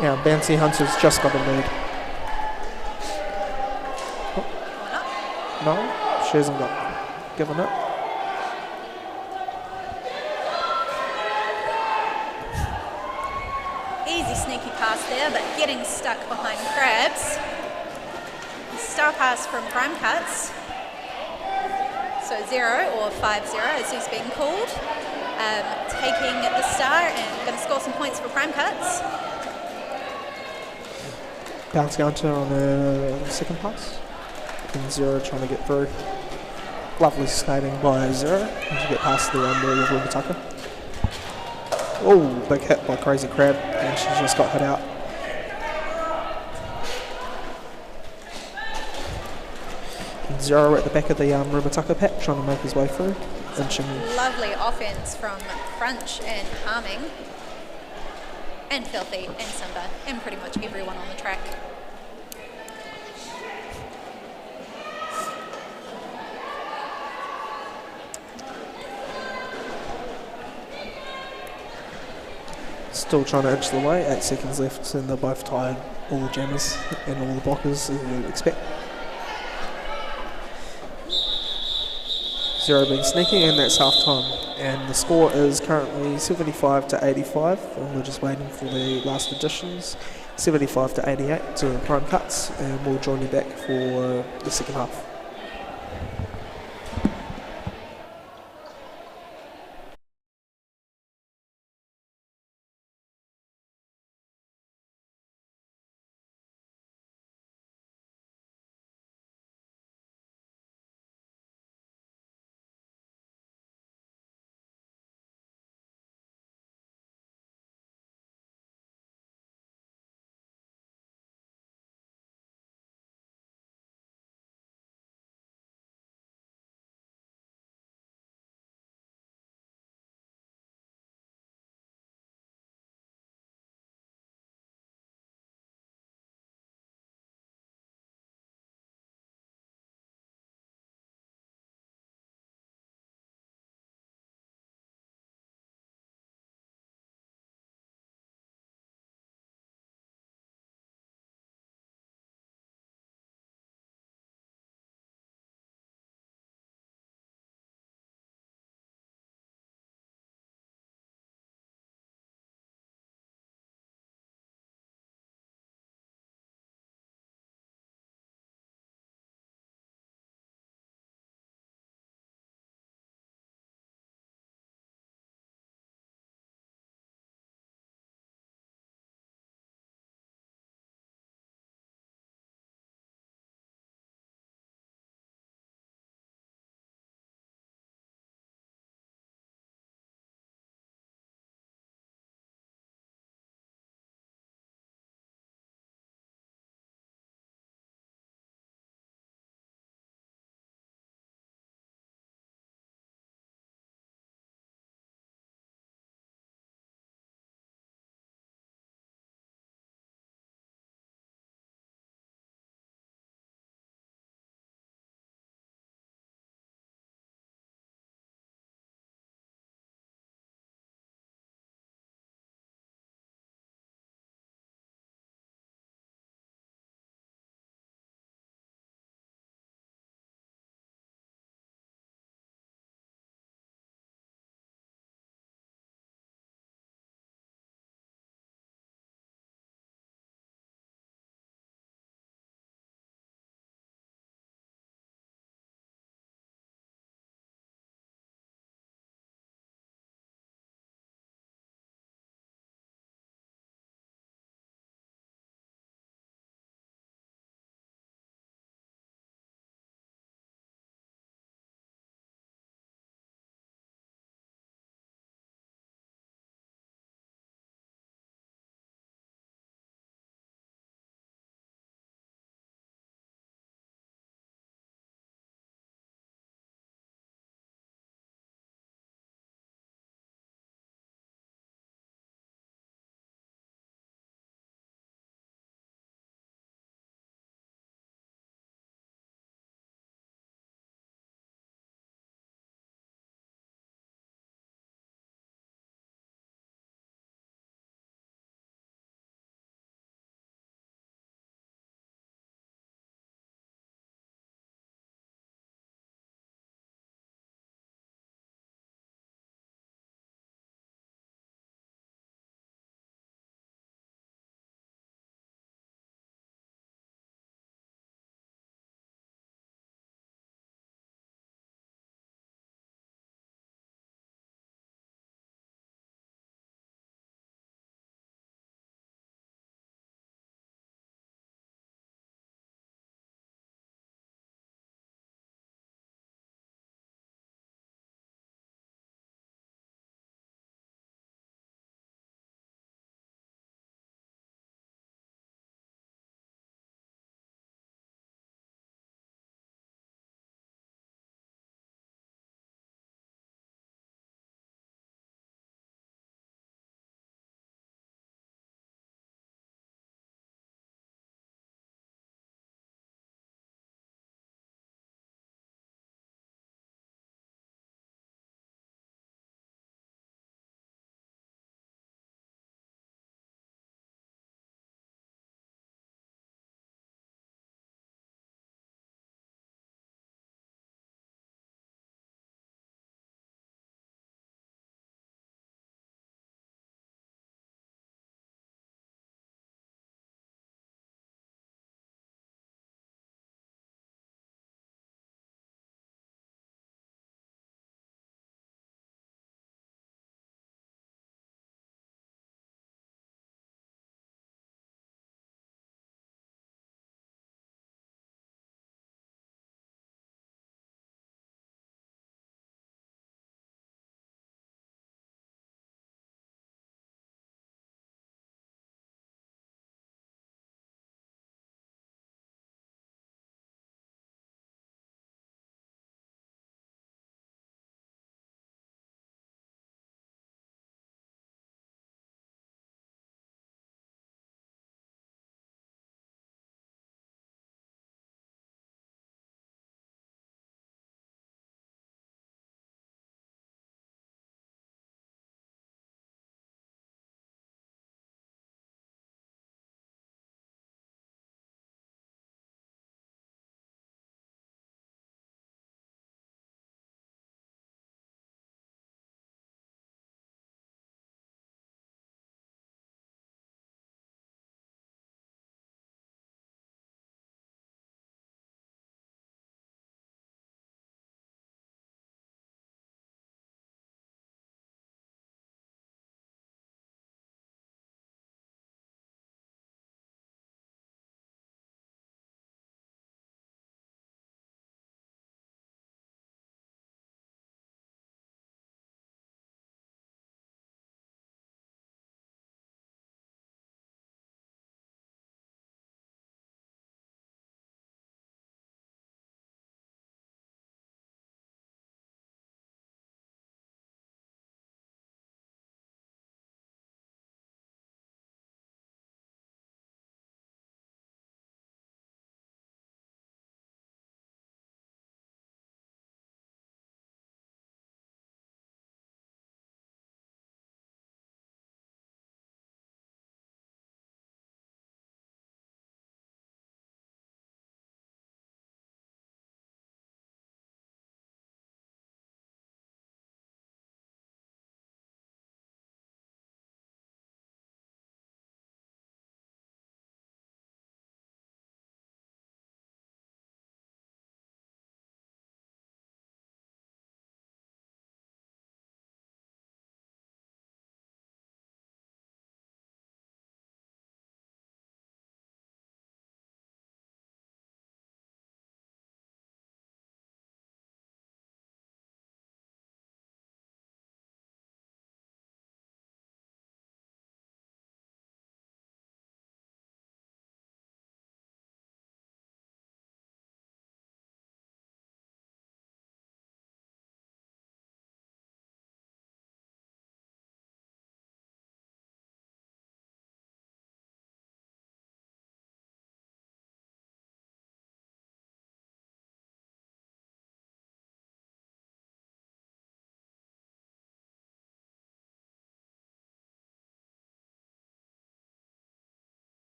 Yeah, Bounty Hunter's just got a lead. Oh, no, she hasn't got given it. Easy sneaky pass there, but getting stuck behind Crabs. Star pass from Prime Cuts. So 0 or 5-0 as he's being called. Taking the star and going to score some points for Prime Cuts. Bounty Hunter on the second pass. And Zero trying to get through. Lovely skating by Zero. To get past the ball of Remutaka. Oh, big hit by Crazy Crab. And she just got hit out. And Zero at the back of the Remutaka pack trying to make his way through. Inching. Lovely offense from Crunch and Harming. And Filthy and Simba and pretty much everyone on the track. Still trying to inch the way. 8 seconds left and they're both tired. All the jammers and all the blockers as you'd expect. Zero been sneaking and that's half time. And the score is currently 75 to 85 and we're just waiting for the last additions. 75 to 88 to Prime Cuts and we'll join you back for the second half.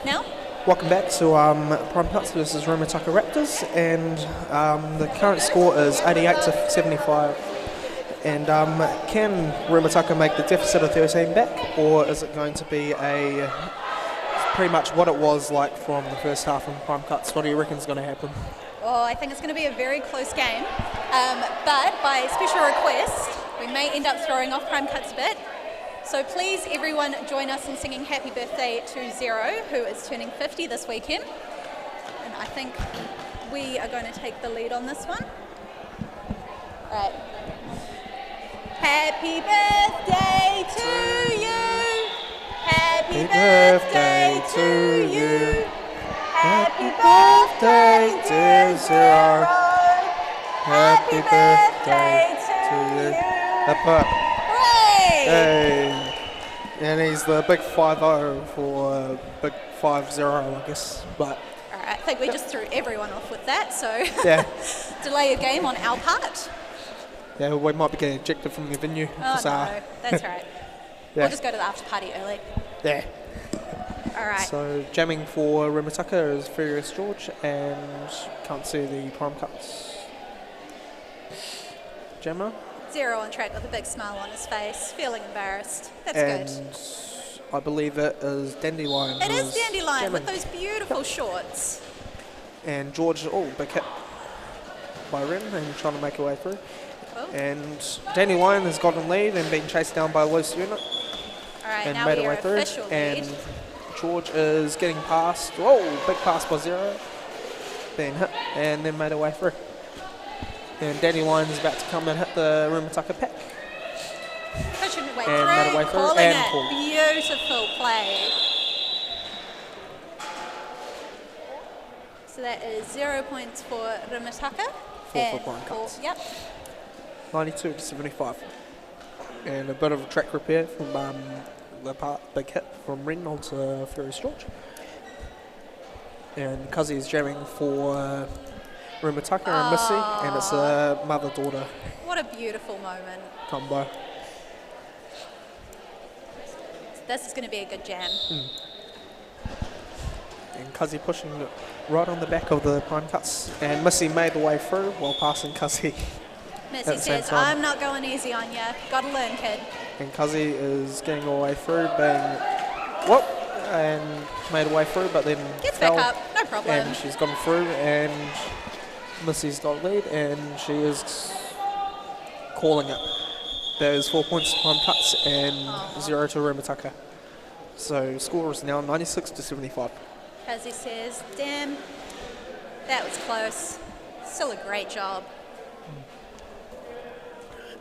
now. Welcome back to Prime Cuts versus Remutaka Raptors, and the current score is 88 to 75. And can Remutaka make the deficit of 13 back, or is it going to be a pretty much what it was like from the first half in Prime Cuts? What do you reckon is going to happen? Oh, I think it's going to be a very close game, but by special request, we may end up throwing off Prime Cuts a bit. So please, everyone, join us in singing Happy Birthday to Zero, who is turning 50 this weekend. And I think we are going to take the lead on this one. All right. Happy birthday to you. Happy birthday to you. Happy birthday, dear Zero. Happy birthday to you. Hooray! Hey. And he's the big 5-0 for big 5-0, I guess. But all right, I think we just threw everyone off with that, so yeah. delay a game on our part. Yeah, we might be getting ejected from the venue. Oh no, that's right. Yeah. We'll just go to the after party early. Yeah. All right. So jamming for Remutaka is Furious George, and can't see the Prime Cuts jammer. Zero on track with a big smile on his face, feeling embarrassed. That's And good. I believe it is Dandelion. It who's is Dandelion jamming. with those beautiful shorts. And George, big hit by Ren and trying to make her way through. Oh. And Dandelion has gotten lead and been chased down by a loose unit All right, and now made we her are way through. official lead. And George is getting past. Whoa, big pass by Zero. Then hit and then made her way through. And Dandelion is about to come and hit the Remutaka pack. Pushing her way And made her through, way through calling and it. pulled. Beautiful play. So that is 0 points for Remutaka. 4 for Prime Cuts. Yep. 92 to 75. And a bit of a track repair from the big hit from Ren onto Furious George. And Cuzzy is jamming for Remutaka and Missy, and it's a mother-daughter What a beautiful moment. combo. This is going to be a good jam. And Cuzzy pushing it right on the back of the Prime Cuts, and Missy made the way through while passing Cuzzy. Missy At the same says, time. I'm not going easy on you. Gotta learn, kid. And Cuzzy is getting all the way through, being whoop, and made her way through, but then Gets fell, back up, no problem. and she's gone through, and Missy's got lead, and she is calling it. There's 4 points to Prime Cuts and 0 to Remutaka. So score is now 96 to 75. As he says, damn, that was close. Still a great job.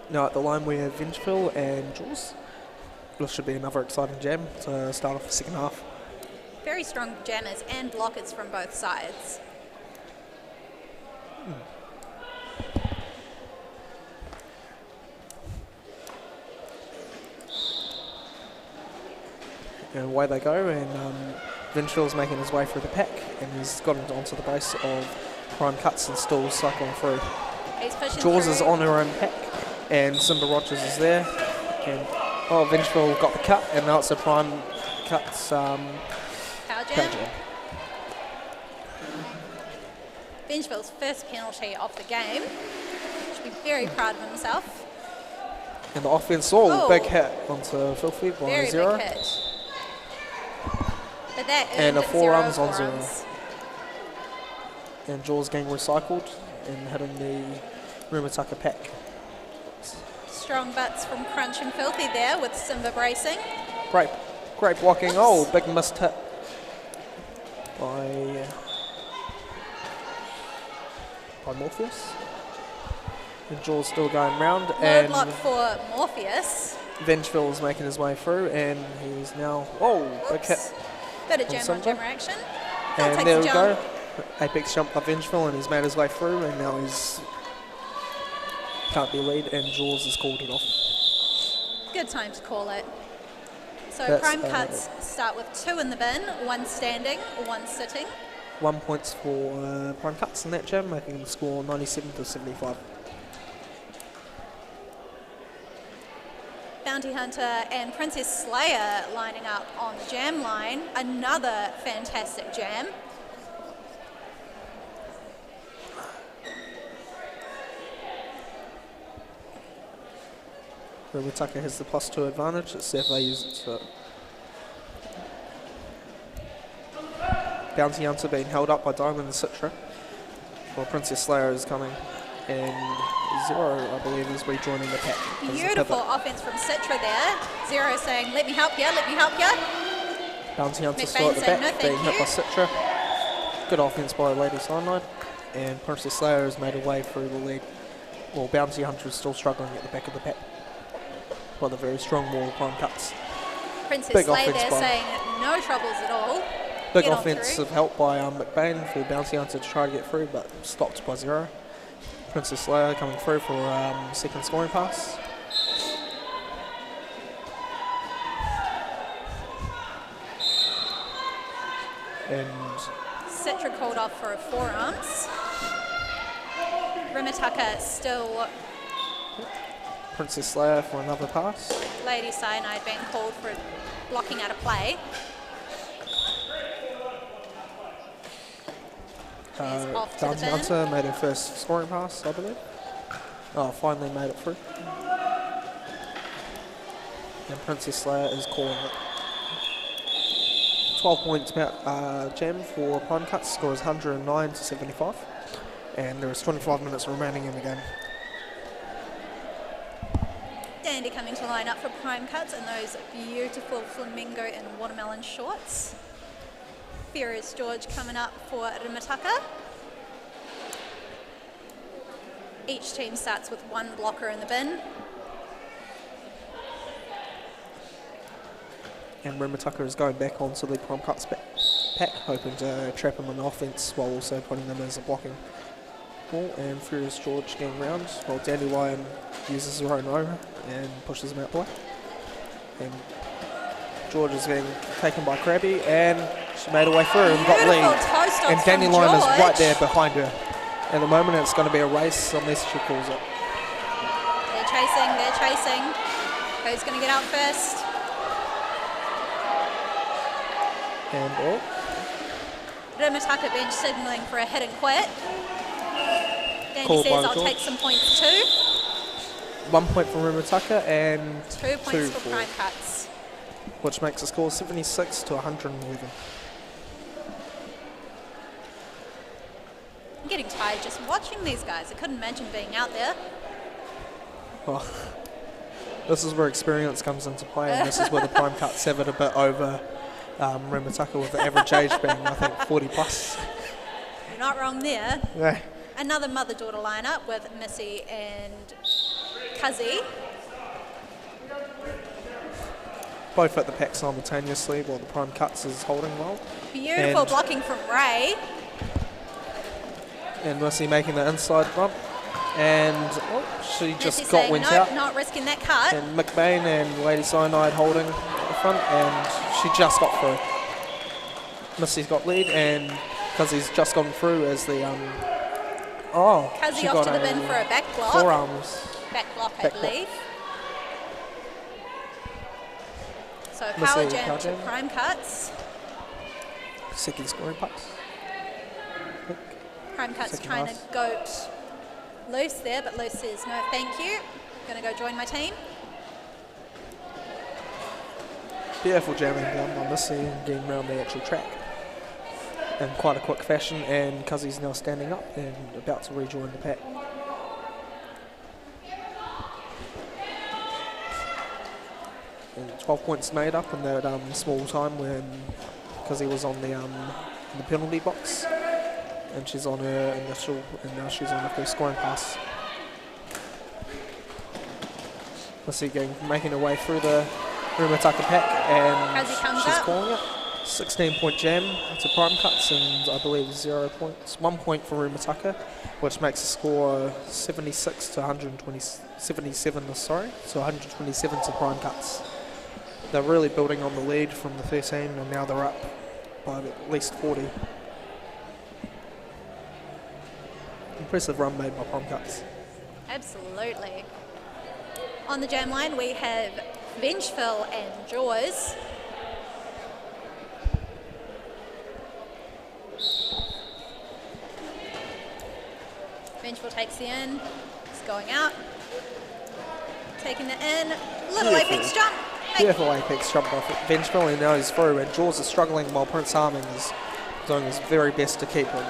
Now at the line we have Vengeful and Jaws. This should be another exciting jam to start off the second half. Very strong jammers and blockers from both sides. And away they go, and Vengeful's making his way through the pack, and he's gotten onto the base of Prime Cuts and still cycling through. He's pushing Jaws through. is on her own pack, and Simba Rogers is there. And Vengeful got the cut, and now it's a Prime Cuts Power power jam. jam. Vengeful's first penalty of the game. Should be very proud of himself. And the offense, big hit onto Filthy by Very Zero. big hit. But that And earned a it 4 runs on four 0. runs. And Jaws getting recycled and hitting the Remutaka pack. Strong butts from Crunch and Filthy there with Simba bracing. Great blocking. Big missed hit by Morpheus. And Jaws still going round. Low And block for Morpheus. Vengeful is making his way through, and he's now big hit. Oops. Bit of jam on Simba. jammer action. He'll And take there the we jump. go. Apex jump by Vengeful, and he's made his way through, and now he's can't be lead, and Jaws has called it off. Good time to call it. So That's, Prime Cuts start with 2 in the bin, 1 standing, 1 sitting. 1 points for Prime Cuts in that jam, making the score 97 to 75. Bounty Hunter and Princess Slayer lining up on the jam line. Another fantastic jam. Remutaka has the +2 advantage. Let's see if they use it to... Bounty Hunter being held up by Diamond and Citra. Well, Princess Slayer is coming. And Zero, I believe, is rejoining the pack. Beautiful offense from Citra there. Zero saying, let me help you, let me help you. Bounty Hunter McBain still at the saying, back, "No, being thank hit by Citra. Good offense by Lady Cyanide. And Princess Slayer has made her way through the lead. Well, Bounty Hunter is still struggling at the back of the pack by the very strong wall of Prime Cuts. Princess Big Slayer offense there by- saying no troubles at all. Big Get on offensive through. help by McBain for Bounty Hunter to try to get through, but stopped by Zero. Princess Slayer coming through for second scoring pass. And Citra called off for a forearms. Remutaka still, Princess Slayer for another pass. Lady Cyanide being called for blocking out of play. She's off to the Bounty bin. Hunter made her first scoring pass, I believe. Oh, finally made it through. And Princess Slayer is calling it. 12 points jam for Prime Cuts, score is 109 to 75. And there is 25 minutes remaining in the game. Dandy coming to line up for Prime Cuts in those beautiful flamingo and watermelon shorts. Furious George coming up for Remutaka. Each team starts with one blocker in the bin. And Remutaka is going back onto the Prime Cuts pack, hoping to trap him in offense while also putting them as a blocking ball. And Furious George getting round while Dandelion uses her own over and pushes him out the way. And George is being taken by Krabby, and she made her way through and got Beautiful lead. toe stops And from Dandelion is right George. there behind her. At the moment, it's going to be a race unless she calls it. They're chasing, they're chasing. Who's going to get out first? And oh, Remutaka bench signalling for a hit and quit. Dandy Called says, by I'll George. take some points too. 1 point for Remutaka and 2 points two for Prime Cuts. which makes the score 76 to 111. I'm getting tired just watching these guys. I couldn't imagine being out there. Well, this is where experience comes into play, and this is where the Prime Cuts have it a bit over Remutaka, with the average age being, I think, 40 plus. You're not wrong there. Yeah. Another mother-daughter lineup with Missy and Cuzzy. Both at the pack simultaneously while the Prime Cuts is holding well. Beautiful And- blocking from Ray. And Missy making the inside bump. And she just Missy got saying, went nope, out. not risking that cut. And McBain and Lady Cyanide holding at the front, and she just got through. Missy's got lead, and Cuzzy's just gone through as the Cuzzy she off got to the bin for a back block. forearms. Back block, I Back block. believe. So Missy power jam power to jam. Prime Cuts. Second scoring pass. Prime Cuts Second trying pass. to goat Loose there, but Loose says no thank you. Gonna go join my team. Beautiful jamming down by Missy and getting around the actual track in quite a quick fashion, and Cuzzy's now standing up and about to rejoin the pack. And 12 points made up in that small time when Cuzzy was on the penalty box, and she's on her initial, and now she's on the first scoring pass. Missy making her way through the Remutaka pack, and Cuzzy comes she's up. calling it. 16-point jam to Prime Cuts, and I believe 0 points. 1 point for Remutaka, which makes the score 76 to 127. Sorry, so 127 to Prime Cuts. They're really building on the lead from the 13, and now they're up by at least 40. Impressive run made by Prime Cuts. Absolutely. On the jam line, we have Vengeful and Jaws. Vengeful takes the in, it's going out, taking the in, little apex jump. Beautiful apex jump off it. Vengeful, and now he's through, and Jaws is struggling while Prince Harming is doing his very best to keep him.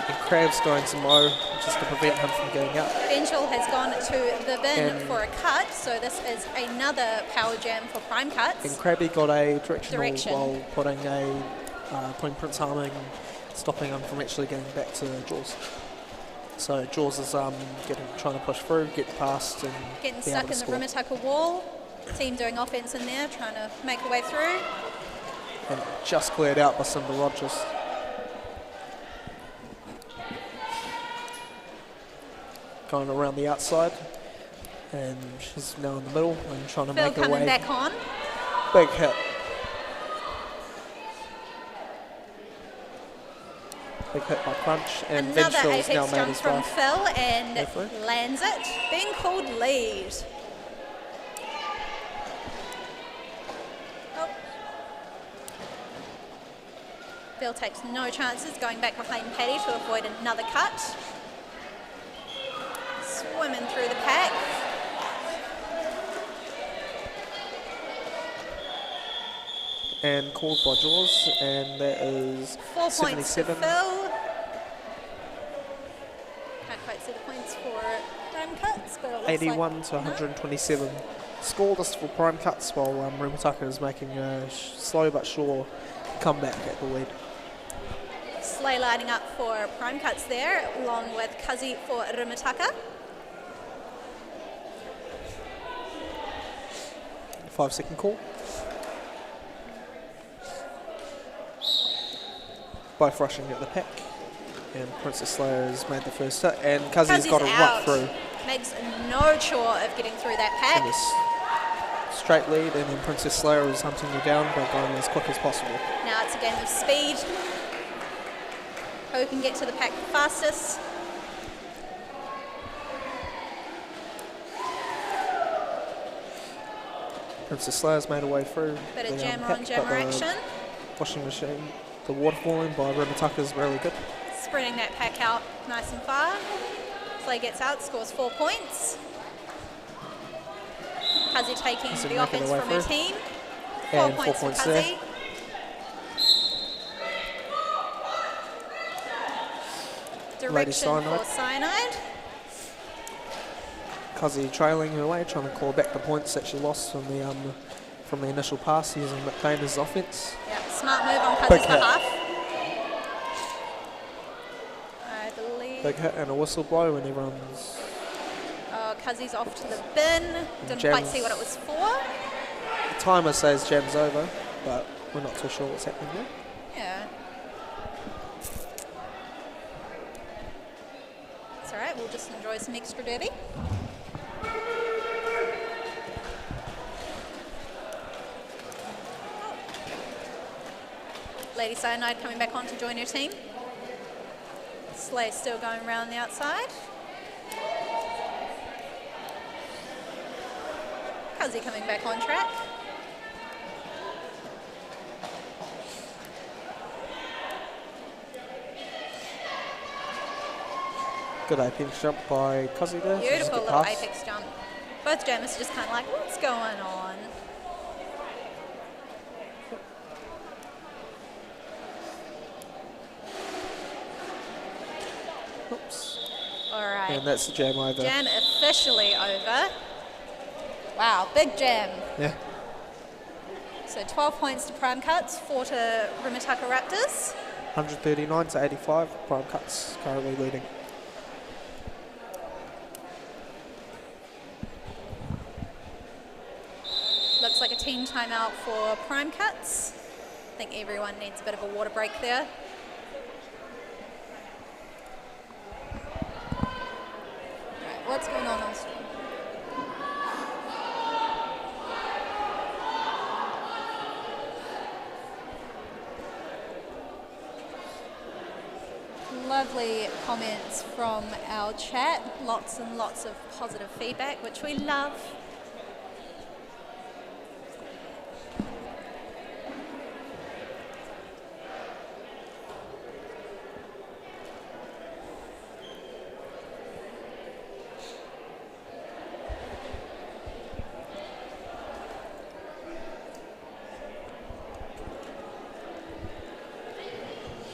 And Crab's going some low just to prevent him from getting out. Vengeful has gone to the bin for a cut, so this is another power jam for prime cuts. And Crabby got a directional while putting Prince Harming, stopping him from actually getting back to Jaws. So Jaws is trying to push through, get past, and getting stuck in the Remutaka wall. Team doing offense in there, trying to make a way through. And just cleared out by Simba Rogers. Going around the outside, and she's now in the middle and trying to make her way. Coming back on. Big hit. Big hit by Crunch, and another apex now jump made from Phil and lands it. Being called lead. Oh. Phil takes no chances, going back behind Paddy to avoid another cut. Swimming through the pack. And called by Jaws, and that is 4 points 77. for Phil. Can't quite see the points for prime cuts, but it looks 81 like to 127. Scoreless for prime cuts, while Remutaka is making a slow but sure comeback at the lead. Slay lining up for prime cuts there, along with Kazi for Remutaka. 5-second call. Both rushing at the pack, and Princess Slayer has made the first hit, and Kazi's got it right through. Makes no chore of getting through that pack. Yes. Straight lead, and then Princess Slayer is hunting you down by going as quick as possible. Now it's a game of speed. Who can get to the pack the fastest? Princess Slayer's made her way through. Bit of jammer on jammer action. Washing machine. The waterfalling by Remutaka is really good. Spreading that pack out nice and far. Slay gets out, scores 4 points. Kazi taking the offense from her team. 4 points for Kazi. Direction for Cyanide. Kazi trailing her way, trying to claw back the points that she lost from the initial pass using McBain offense. Yeah, smart move on Kazi's behalf. I believe. Big hit and a whistle blow, and everyone's. Oh, Kazi's off to the bin. Didn't quite see what it was for. The timer says jam's over, but we're not too sure what's happening there. Yeah. It's alright, we'll just enjoy some extra dirty. Lady Cyanide coming back on to join her team. Slay still going around the outside. Kazi coming back on track. Good apex jump by Kazi there. Beautiful little apex jump. Both jammers just kind of like, what's going on? Oops. All right. And that's the jam over. Jam officially over. Wow, big jam. Yeah. So 12 points to Prime Cuts, 4 to Remutaka Raptors. 139 to 85. Prime Cuts currently leading. Looks like a team timeout for Prime Cuts. I think everyone needs a bit of a water break there. Right, what's going on stream? Lovely comments from our chat. Lots and lots of positive feedback, which we love.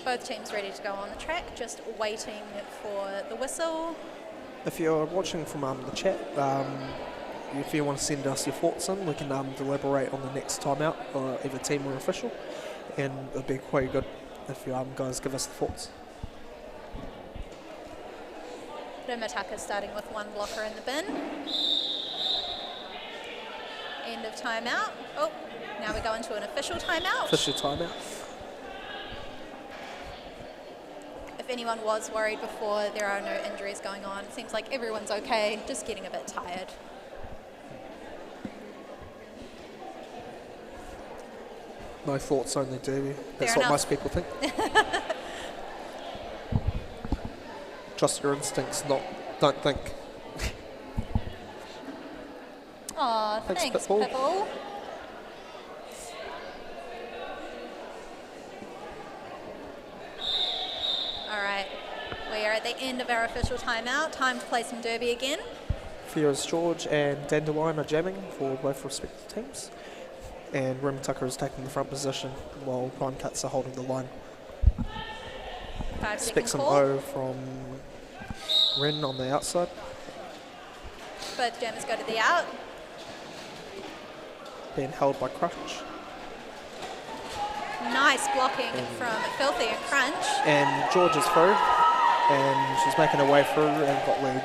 Both teams ready to go on the track, just waiting for the whistle. If you're watching from the chat, if you want to send us your thoughts in, we can deliberate on the next timeout, or either team or official, and it'd be quite good if you guys give us the thoughts. Remutaka starting with one blocker in the bin. End of timeout. Oh, now we go into an official timeout. Official timeout. If anyone was worried before, there are no injuries going on. It seems like everyone's okay, just getting a bit tired. No thoughts only, Derby. That's Fair what enough. most people think. Trust your instincts, don't think. Aw, thanks, Pitbull. Pitbull. All right, we are at the end of our official timeout. Time to play some derby again. Fears George and Dandelion are jamming for both respective teams, and Remutaka is taking the front position while Prime Cuts are holding the line. 5 second Expect some call. O from Ren on the outside. Both jammers go to the out. Being held by Crunch. Nice blocking from Filthy and Crunch. And George is through, and she's making her way through and got lead.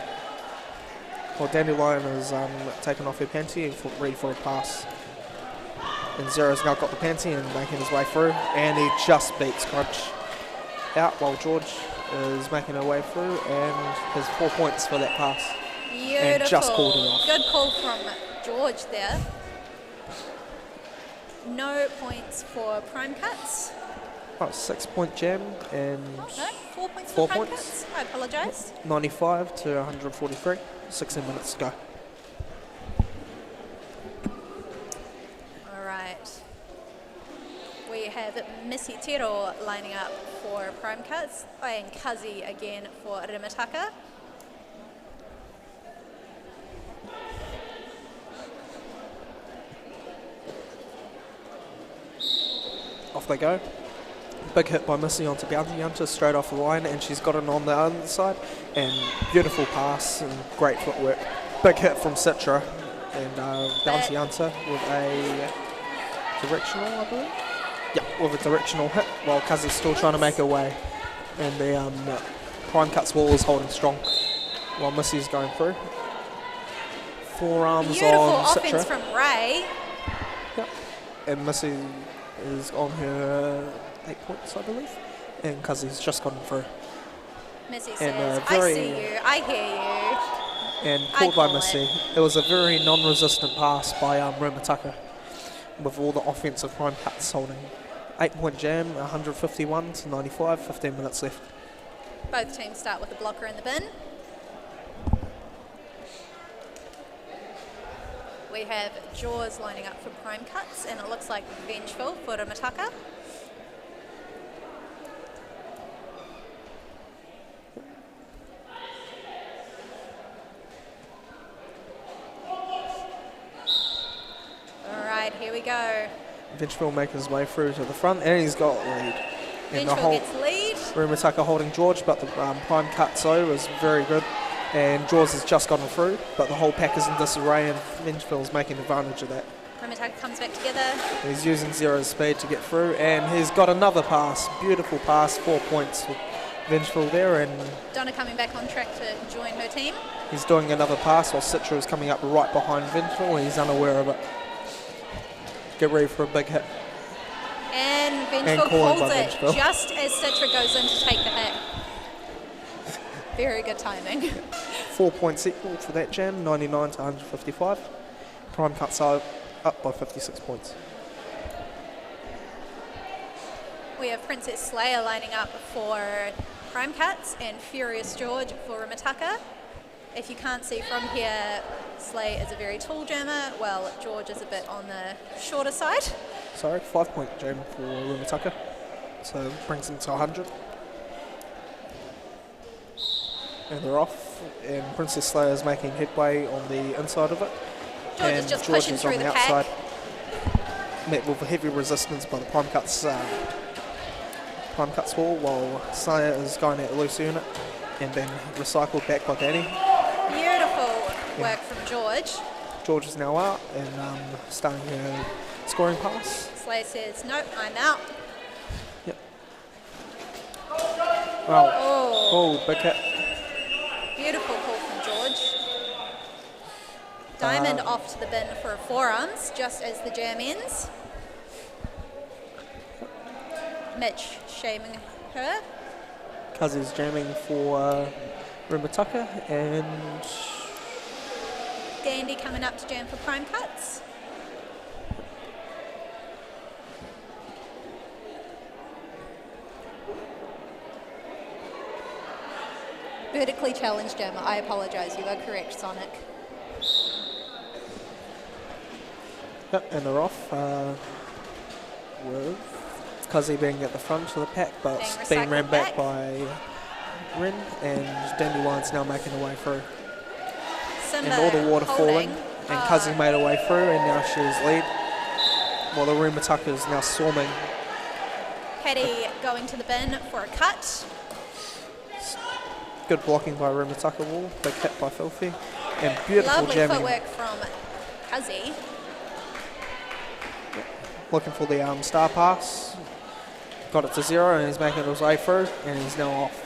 Well, Dandelion is taken off her panty and ready for a pass. And Zero's now got the panty and making his way through, and he just beats Crunch out while George is making her way through and has 4 points for that pass. Beautiful. And just called it off. Good call from George there. No points for Prime Cuts. Oh, 6 point jam and No, 4 points for 4 Prime points. Cuts. I apologise. 95 to 143. 16 minutes to go. All right. We have Missy Tero lining up for Prime Cuts and Kazi again for Remutaka. Off they go. Big hit by Missy onto Bounty Hunter straight off the line, and she's got it on the other side. And beautiful pass and great footwork. Big hit from Citra and Bounty Hunter with a directional, I believe. Yeah, with a directional hit while Kazi's still trying to make her way. And the Prime Cuts wall is holding strong while Missy's going through. Forearms Beautiful on offense Citra. from Ray. Yep. And Missy is on her 8 points, I believe. And Kazi's just gone through. Missy And, says, I very- see you, I hear And I called by call it. Missy. It was a very non-resistant pass by Remutaka with all the offensive Prime Cuts holding. 8 point jam, 151 to 95, 15 minutes left. you. Both teams start with a blocker in the bin. We have Jaws lining up for Prime Cuts, and it looks like Vengeful for Remutaka. All right, here we go. Vengeful making his way through to the front, and he's got lead. And the Vengeful whole gets lead. Remutaka holding George, but the Prime Cutso was very good. And Jaws has just gotten through, but the whole pack is in disarray, and Vengeful's making advantage of that. Remutaka comes back together. He's using Zero's speed to get through, and he's got another pass. Beautiful pass, 4 points for Vengeful there, and Donna coming back on track to join her team. he's doing another pass while Citra is coming up right behind Vengeful, and he's unaware of it. Get ready for a big hit. And Vengeful called calls by it Vengeful. just as Citra goes in to take the hit. Very good timing. 4 points equal for that jam, 99 to 155. Prime Cuts are up by 56 points. We have Princess Slayer lining up for Prime Cuts and Furious George for Remutaka. If you can't see from here, Slay is a very tall jammer, while George is a bit on the shorter side. Sorry, 5 point jam for Remutaka. So brings him to 100. And they're off, and Princess Slayer is making headway on the inside of it. George and is just George pushing is through on the the pack. outside. Met with a heavy resistance by the Prime Cuts Prime Cuts wall while Slayer is going at a loose unit and being recycled back by Danny. Beautiful work from George. George is now out and starting her scoring pass. Slayer says, nope, I'm out. Yep. Wow. Oh, Oh, big hit. beautiful pull from George. Diamond off to the bin for a forearms, just as the jam ends. Mitch shaming her. Kazi's jamming for Remutaka and Dandy coming up to jam for Prime Cuts. Vertically challenged jammer. I apologise, you are correct, Sonic. yep, and they're off with Kazi being at the front of the pack, but Being being ran recycled back back. by Rin, and Dandyline's now making her way through. Simba And all the water holding. falling, and Kazi made her way through, and now she's lead. While the Remutaka is now swarming. Paddy going to the bin for a cut. Good blocking by Remutaka wall, big hit by Filthy, and beautiful Lovely jamming. footwork from Kazi. Looking for the star pass. Got it to 0 and he's making his way through and he's now off.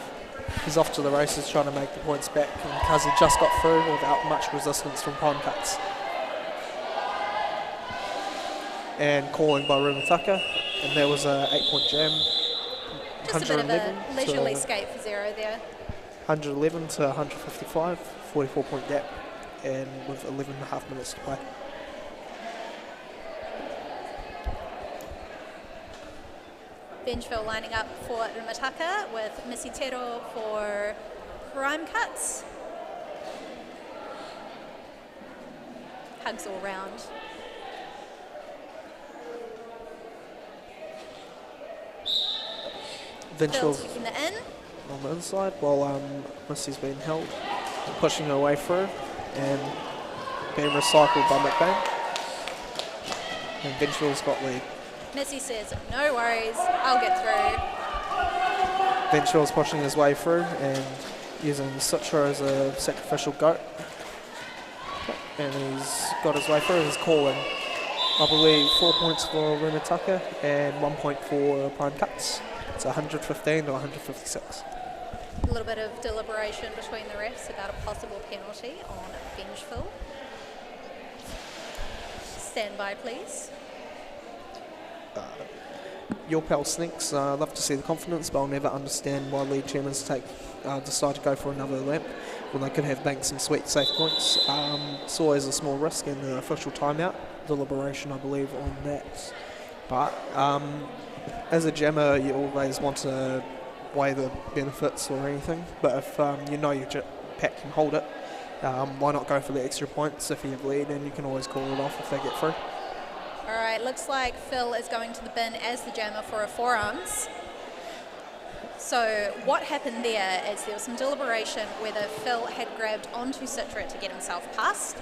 He's off to the races trying to make the points back, and Kazi just got through without much resistance from Prime Cuts. And calling by Remutaka, and there was a 8-point jam. Just a bit of a 111 leisurely to skate for 0 there. 111 to 155, 44-point gap, and with 11.5 minutes to play. Benchville lining up for Remutaka with Missy Tero for Prime Cuts. Hugs all round. Phil Venture's taking the in. on the inside while Missy's being held, pushing her way through and being recycled by McBain. And Venture's got lead. Missy says, no worries, I'll get through. Venture's pushing his way through and using Citra as a sacrificial goat. And he's got his way through. He's calling, I believe, 4 points for Remutaka and 1 point for Prime Cuts. It's 115 to 156. A little bit of deliberation between the refs about a possible penalty on Benchville. Stand by, please. Your pal Sneaks, love to see the confidence, but I'll never understand why lead chairmen decide to go for another lap when they could have banked some sweet safe points. It's always a small risk in the official timeout. Deliberation, I believe, on that. But as a jammer, you always want to weigh the benefits or anything. But if you know your pack can hold it, why not go for the extra points if you have lead, and you can always call it off if they get through. All right, looks like Phil is going to the bin as the jammer for a forearms. So what happened there is there was some deliberation whether Phil had grabbed onto Citra to get himself past,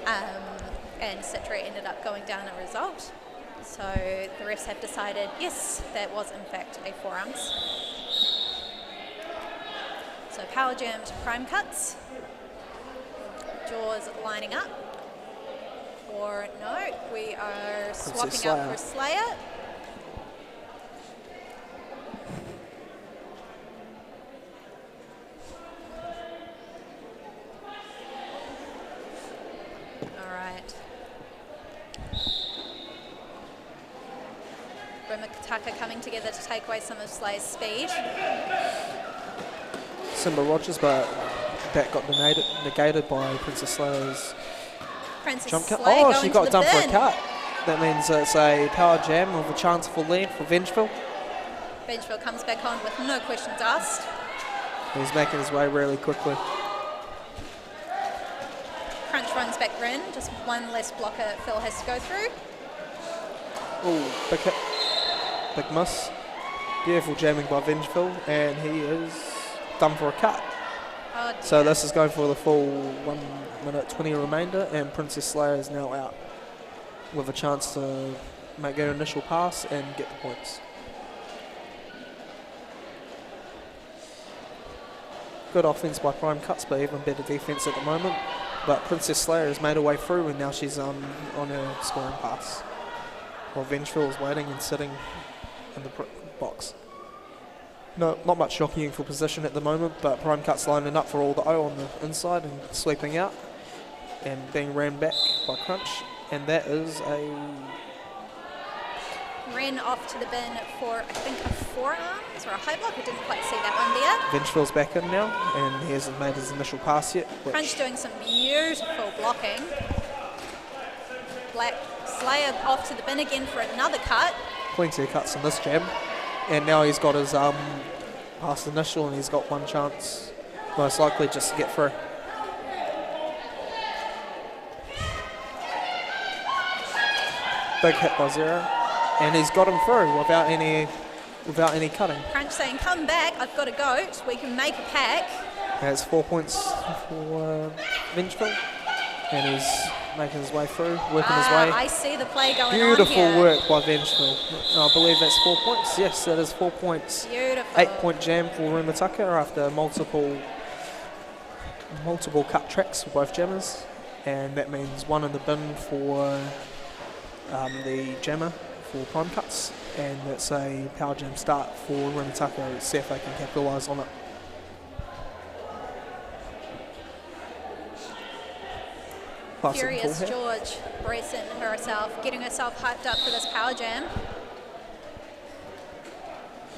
and Citra ended up going down a result. So the refs have decided, yes, that was in fact a forearms. So power jam to Prime Cuts. Jaws lining up. Or no, we are swapping out for Slayer. All right. Remutaka coming together to take away some of Slayer's speed. Simba Rogers, but that got negated by Princess Slayer's Princess jump cut. Slayer Oh, going she to got the done for a bin. cut. That means it's a power jam with a chance for lead for Vengeville. Benchville comes back on with no questions asked. He's making his way really quickly. Crunch runs back Rin, just one less blocker Phil has to go through. Oh, big hit. Big miss. Beautiful jamming by Vengeville, and he is done for a cut. Oh dear. So this is going for the full 1 minute 20 remainder, and Princess Slayer is now out with a chance to make her initial pass and get the points. Good offense by Prime Cuts, but even better defense at the moment. But Princess Slayer has made her way through, and now she's on her scoring pass. While Vengeful is waiting and sitting in the box. No, not much jockeying for position at the moment, but Prime Cuts lining up for all the O on the inside and sweeping out and being ran back by Crunch, and that is a Ran off to the bin for, I think, a forearms or a high block. I didn't quite see that one there. Vengeful's back in now, and he hasn't made his initial pass yet. Crunch doing some beautiful blocking. Black Slayer off to the bin again for another cut. Plenty of cuts in this jam, and now he's got his pass initial, and he's got one chance, most likely, just to get through. Big hit by Zero, and he's got him through without any cutting. Crunch saying, come back, I've got a goat, we can make a pack. That's 4 points for Vengeful, and he's making his way through, working his way. I see the play going Beautiful on here. work by Vengeful. I believe that's 4 points. Yes, that is 4 points. Beautiful. 8-point jam for Remutaka after multiple cut tracks for both jammers, and that means one in the bin for the jammer for Prime Cuts, and that's a power jam start for Remutaka. Let's see if they can capitalise on it. Furious George bracing herself, getting herself hyped up for this power jam.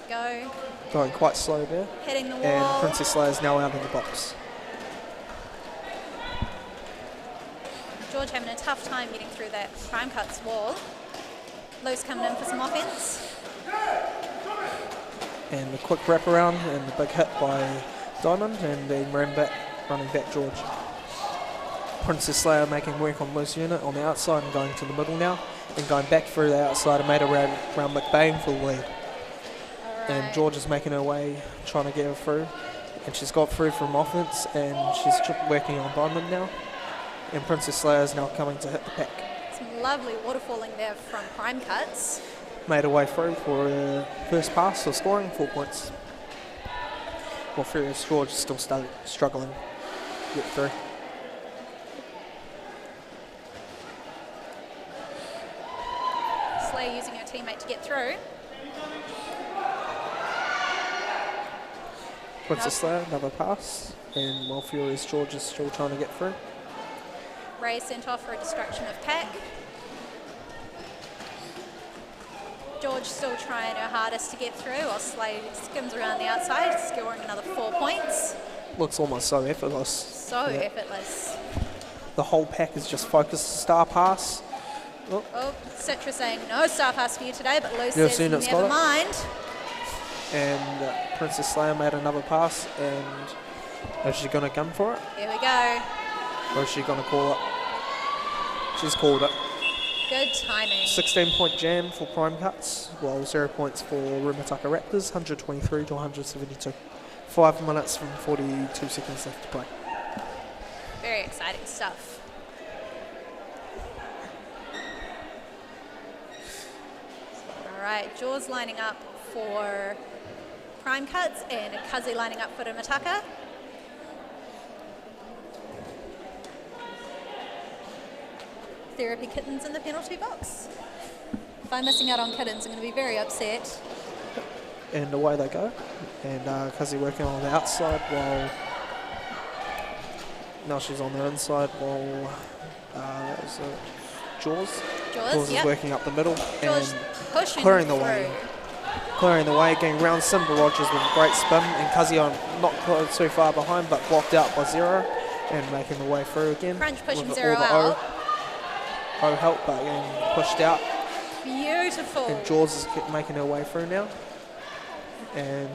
Go. Going quite slow there. Hitting the wall. And Princess Slayer's now out of the box. George having a tough time getting through that Prime Cuts wall. Loose coming in for some offense. And a quick wraparound and the big hit by Diamond, and then running back George. Princess Slayer making work on loose unit on the outside and going to the middle now, and going back through the outside and made around McBain for the lead. Right. And George is making her way, trying to get her through, and she's got through from offense, and she's working on Diamond now, and Princess Slayer is now coming to hit the pack. Some lovely waterfalling there from Prime Cuts. Made her way through for her first pass, so scoring 4 points. While Furious George is still struggling to get through. Slayer using her teammate to get through. Princess Slayer, another pass, and while Furious George is still trying to get through. Ray sent off for a destruction of pack. George still trying her hardest to get through, while Slay skims around the outside, scoring another 4 points. Looks almost so effortless. So Yeah. effortless. The whole pack is just focused star pass. Oh, Citra saying no star pass for you today, but Lou You've says seen it's never got it. mind. And Princess Slayer made another pass, and is she going to come for it? Here we go. Or is she going to call it? She's called it. Good timing. 16-point jam for Prime Cuts, while 0 points for Remutaka Raptors, 123 to 172. 5 minutes and 42 seconds left to play. Very exciting stuff. All right, Jaws lining up for Prime Cuts and Kazi lining up for Remutaka. Therapy Kittens in the penalty box. If I'm missing out on Kittens, I'm going to be very upset. And away they go. And Kazi working on the outside while... Now she's on the inside while... is it Jaws? Jaws yep. is working up the middle Jaws and pushing clearing the through. way. Clearing the way, getting round Simba Rogers with a great spin, and Kazi on not quite too far behind, but blocked out by Zero, and making the way through again. Crunch pushing with Zero all the out. O help, but getting pushed out. Beautiful. And Jaws is making her way through now, and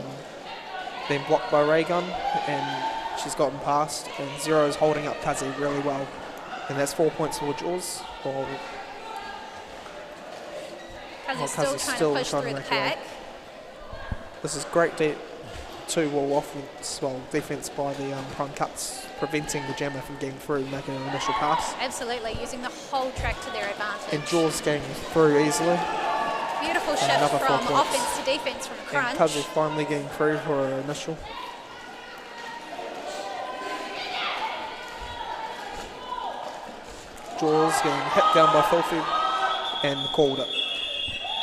then blocked by Raygun, and she's gotten past, and Zero is holding up Kazi really well, and that's 4 points for Jaws. While Kazi's still trying to push through the make her way. pack. This is great two-wall offense, well, defense by the Prime Cuts, preventing the jammer from getting through, making an initial pass. Absolutely, using the whole track to their advantage. And Jaws getting through easily. Beautiful And shift another 4 from points. offense to defense from And Crunch. Kazi finally getting through for her initial. Jaws getting hit down by Filthy and called it.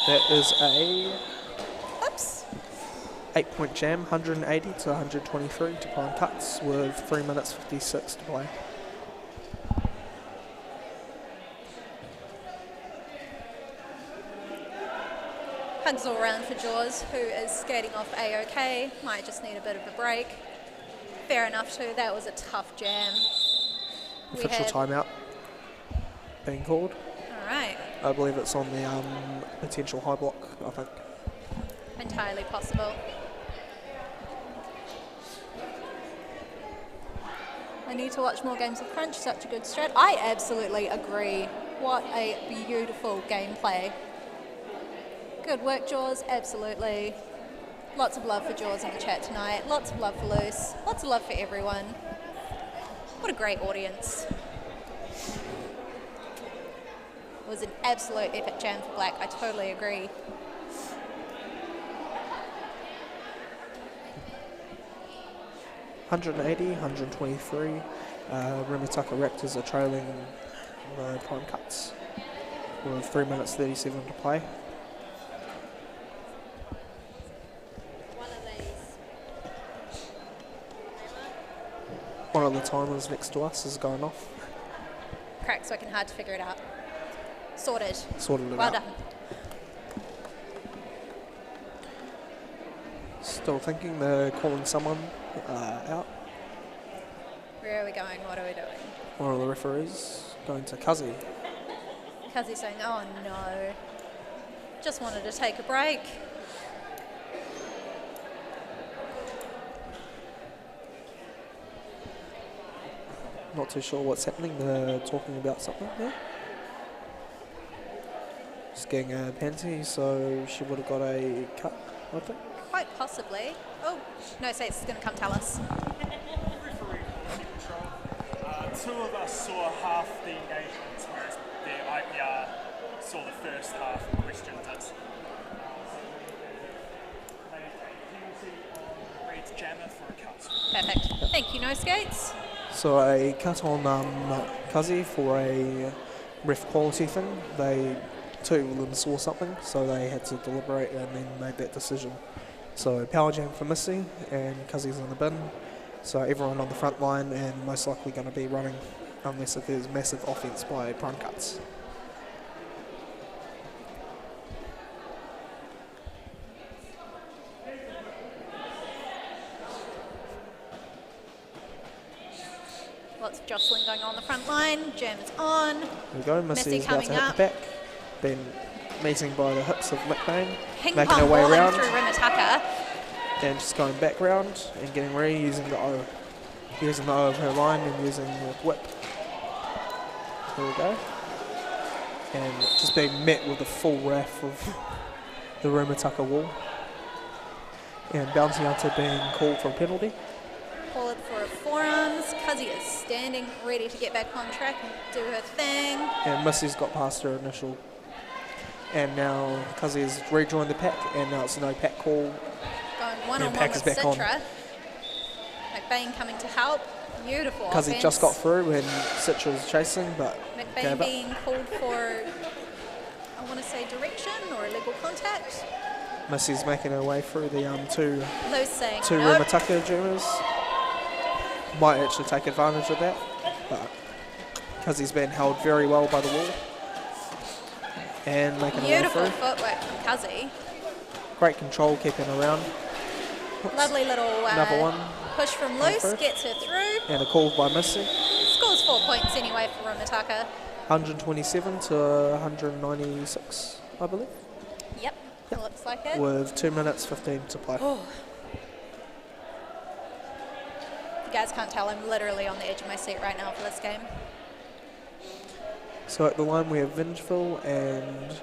That is a Oops. 8-point jam, 180 to 123 to Prime Cuts with 3 minutes 56 to play. Hugs all round for Jaws, who is skating off A-OK. Might just need a bit of a break. Fair enough too, that was a tough jam. Official timeout being called. Alright, I believe it's on the potential high block, I think. entirely possible. I need to watch more games of Crunch, such a good strat. I absolutely agree. What a beautiful gameplay. Good work, Jaws, absolutely. Lots of love for Jaws in the chat tonight. Lots of love for Luce. Lots of love for everyone. What a great audience. It was an absolute epic jam for Black. I totally agree. $180, 123. Remutaka Raptors are trailing the Prime Cuts with 3 minutes 37 to play. One of the timers next to us is going off. Crack's working hard to figure it out. Sorted. Sorted it Well out. done. Still thinking they're calling someone out. Where are we going? What are we doing? One of the referees going to Kazi. Kazi's saying, oh no. Just wanted to take a break. Not too sure what's happening. They're talking about something there. Just getting a penalty, so she would have got a cut, I think. Quite possibly. Oh, no, say it's going to come tell us. Referee quality control. Two of us saw half the engagement, whereas the IPR saw the first half and questioned it. Red jammer for a cut. Perfect. Thank you, No Skates. So a cut on Kazi for a ref quality thing. Two of them saw something, so they had to deliberate and then made that decision. So power jam for Missy and Kazi's in the bin. So everyone on the front line and most likely going to be running unless if there's massive offence by Prime Cuts. Lots of jostling going on the front line. Jam is on. There we go, Missy Missy's about to coming hit up. the back. Then meeting by the hips of McBain, Ping making her pong way balling around through Remutaka. and just going back round and getting ready using the O. Using the O of her line and using the whip. There we go. And just being met with the full wrath of the Remutaka wall. And Bounty Hunter being called for a penalty. Call it for forearms. Kazi is standing ready to get back on track and do her thing. And Missy's got past her initial. And now Kazi has rejoined the pack and now it's no pack call. Going one-on-one pack with is back on. Citra. McBain coming to help. Beautiful Kazi offense. just got through and Citra was chasing, but McBain gave up. being called for, I want to say direction or illegal contact. Missy's making her way through the two Lowe's saying two nope. Remutaka jammers. Might actually take advantage of that, but because he's been held very well by the wall and making her way Beautiful through. footwork from Kazi. Great control, keeping around. Oops. Lovely little Another one push from Loose, through. gets her through. And a call by Missy. Scores 4 points anyway for Remutaka. 127 to 196, I believe, Yep, looks like it. with 2 minutes 15 to play. Oh. You guys can't tell, I'm literally on the edge of my seat right now for this game. So at the line we have Vengeful and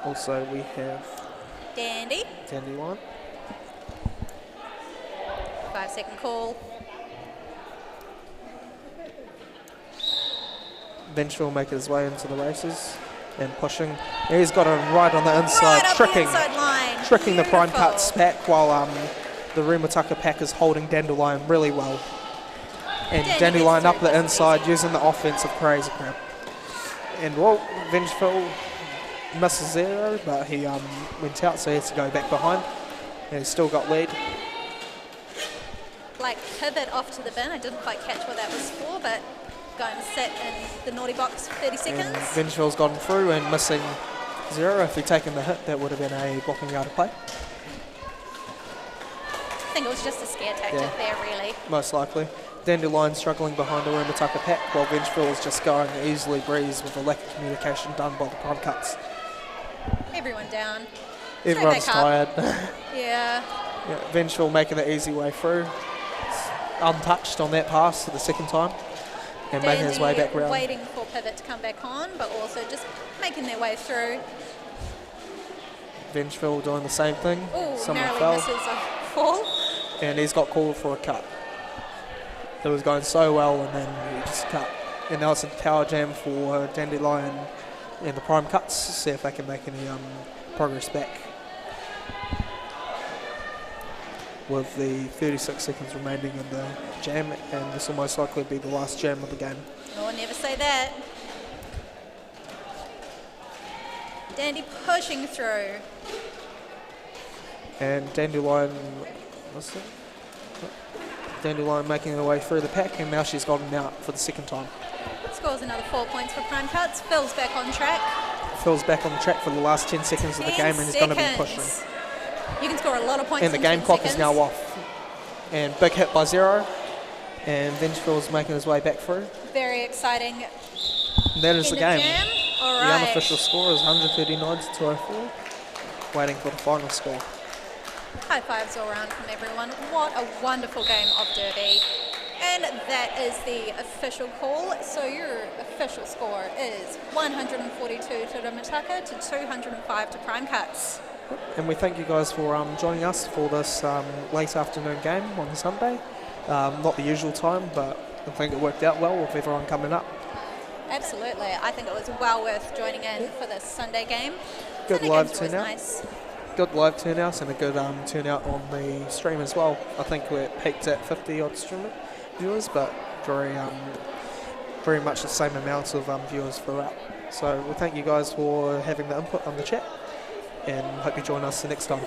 also we have Dandy, Dandelion. 5-second call. Vengeful making his way into the races and pushing. And he's got him right on the inside, Right up tricking. the inside line. Tricking the Prime Beautiful. Cuts pack while the Remutaka pack is holding Dandelion really well. And Dandy Dandelion gets up through the nice and inside easy. using the offense of Crazy Crab. And well, Vengeful misses 0, but he went out, so he has to go back behind. And he's still got lead. Like pivot off to the bin. I didn't quite catch what that was for, but going to sit in the naughty box for 30 seconds. And Vengeful's gotten through and missing 0. If he'd taken the hit, that would have been a blocking out of play. I think it was just a scare tactic there, really. Most likely. Dandelion struggling behind the Remutaka pack, while Vengeful is just going easily breeze with the lack of communication done by the prime cuts. Everyone down. Everyone's tired. Yeah. Vengeful making the easy way through. Untouched on that pass for the second time. And making his way back round. Waiting for pivot to come back on, but also just making their way through. Vengeful doing the same thing. Ooh, Someone narrowly fell. misses a fall. And he's got called for a cut. It was going so well, and then he just cut. And now it's a power jam for Dandelion and the prime cuts. See if they can make any progress back. With the 36 seconds remaining in the jam, and this will most likely be the last jam of the game. Oh, never say that. Dandy pushing through. And Dandelion, Dandelion making her way through the pack, and now she's gotten out for the second time. Scores another 4 points for Prime Cuts. Phil's back on track. Phil's back on the track for the last 10 seconds of the game, and he's going to be pushing. You can score a lot of points And the in game 10 clock seconds. is now off. And big hit by 0. And Vengeful's making his way back through. Very exciting. And that is the game. Jam. All The right. unofficial score is 139 to 204. Waiting for the final score. High fives all around from everyone. What a wonderful game of Derby. And that is the official call. So your official score is 142 to Remutaka to 205 to Prime Cuts. And we thank you guys for joining us for this late afternoon game on Sunday. Not the usual time, but I think it worked out well with everyone coming up. Absolutely. I think it was well worth joining in for this Sunday game. Good Sunday live game's always turnout. nice. Good live turnouts and a good turnout on the stream as well. I think we're peaked at 50 odd stream viewers, but very much the same amount of viewers throughout. So we thank you guys for having the input on the chat, and hope you join us the next time.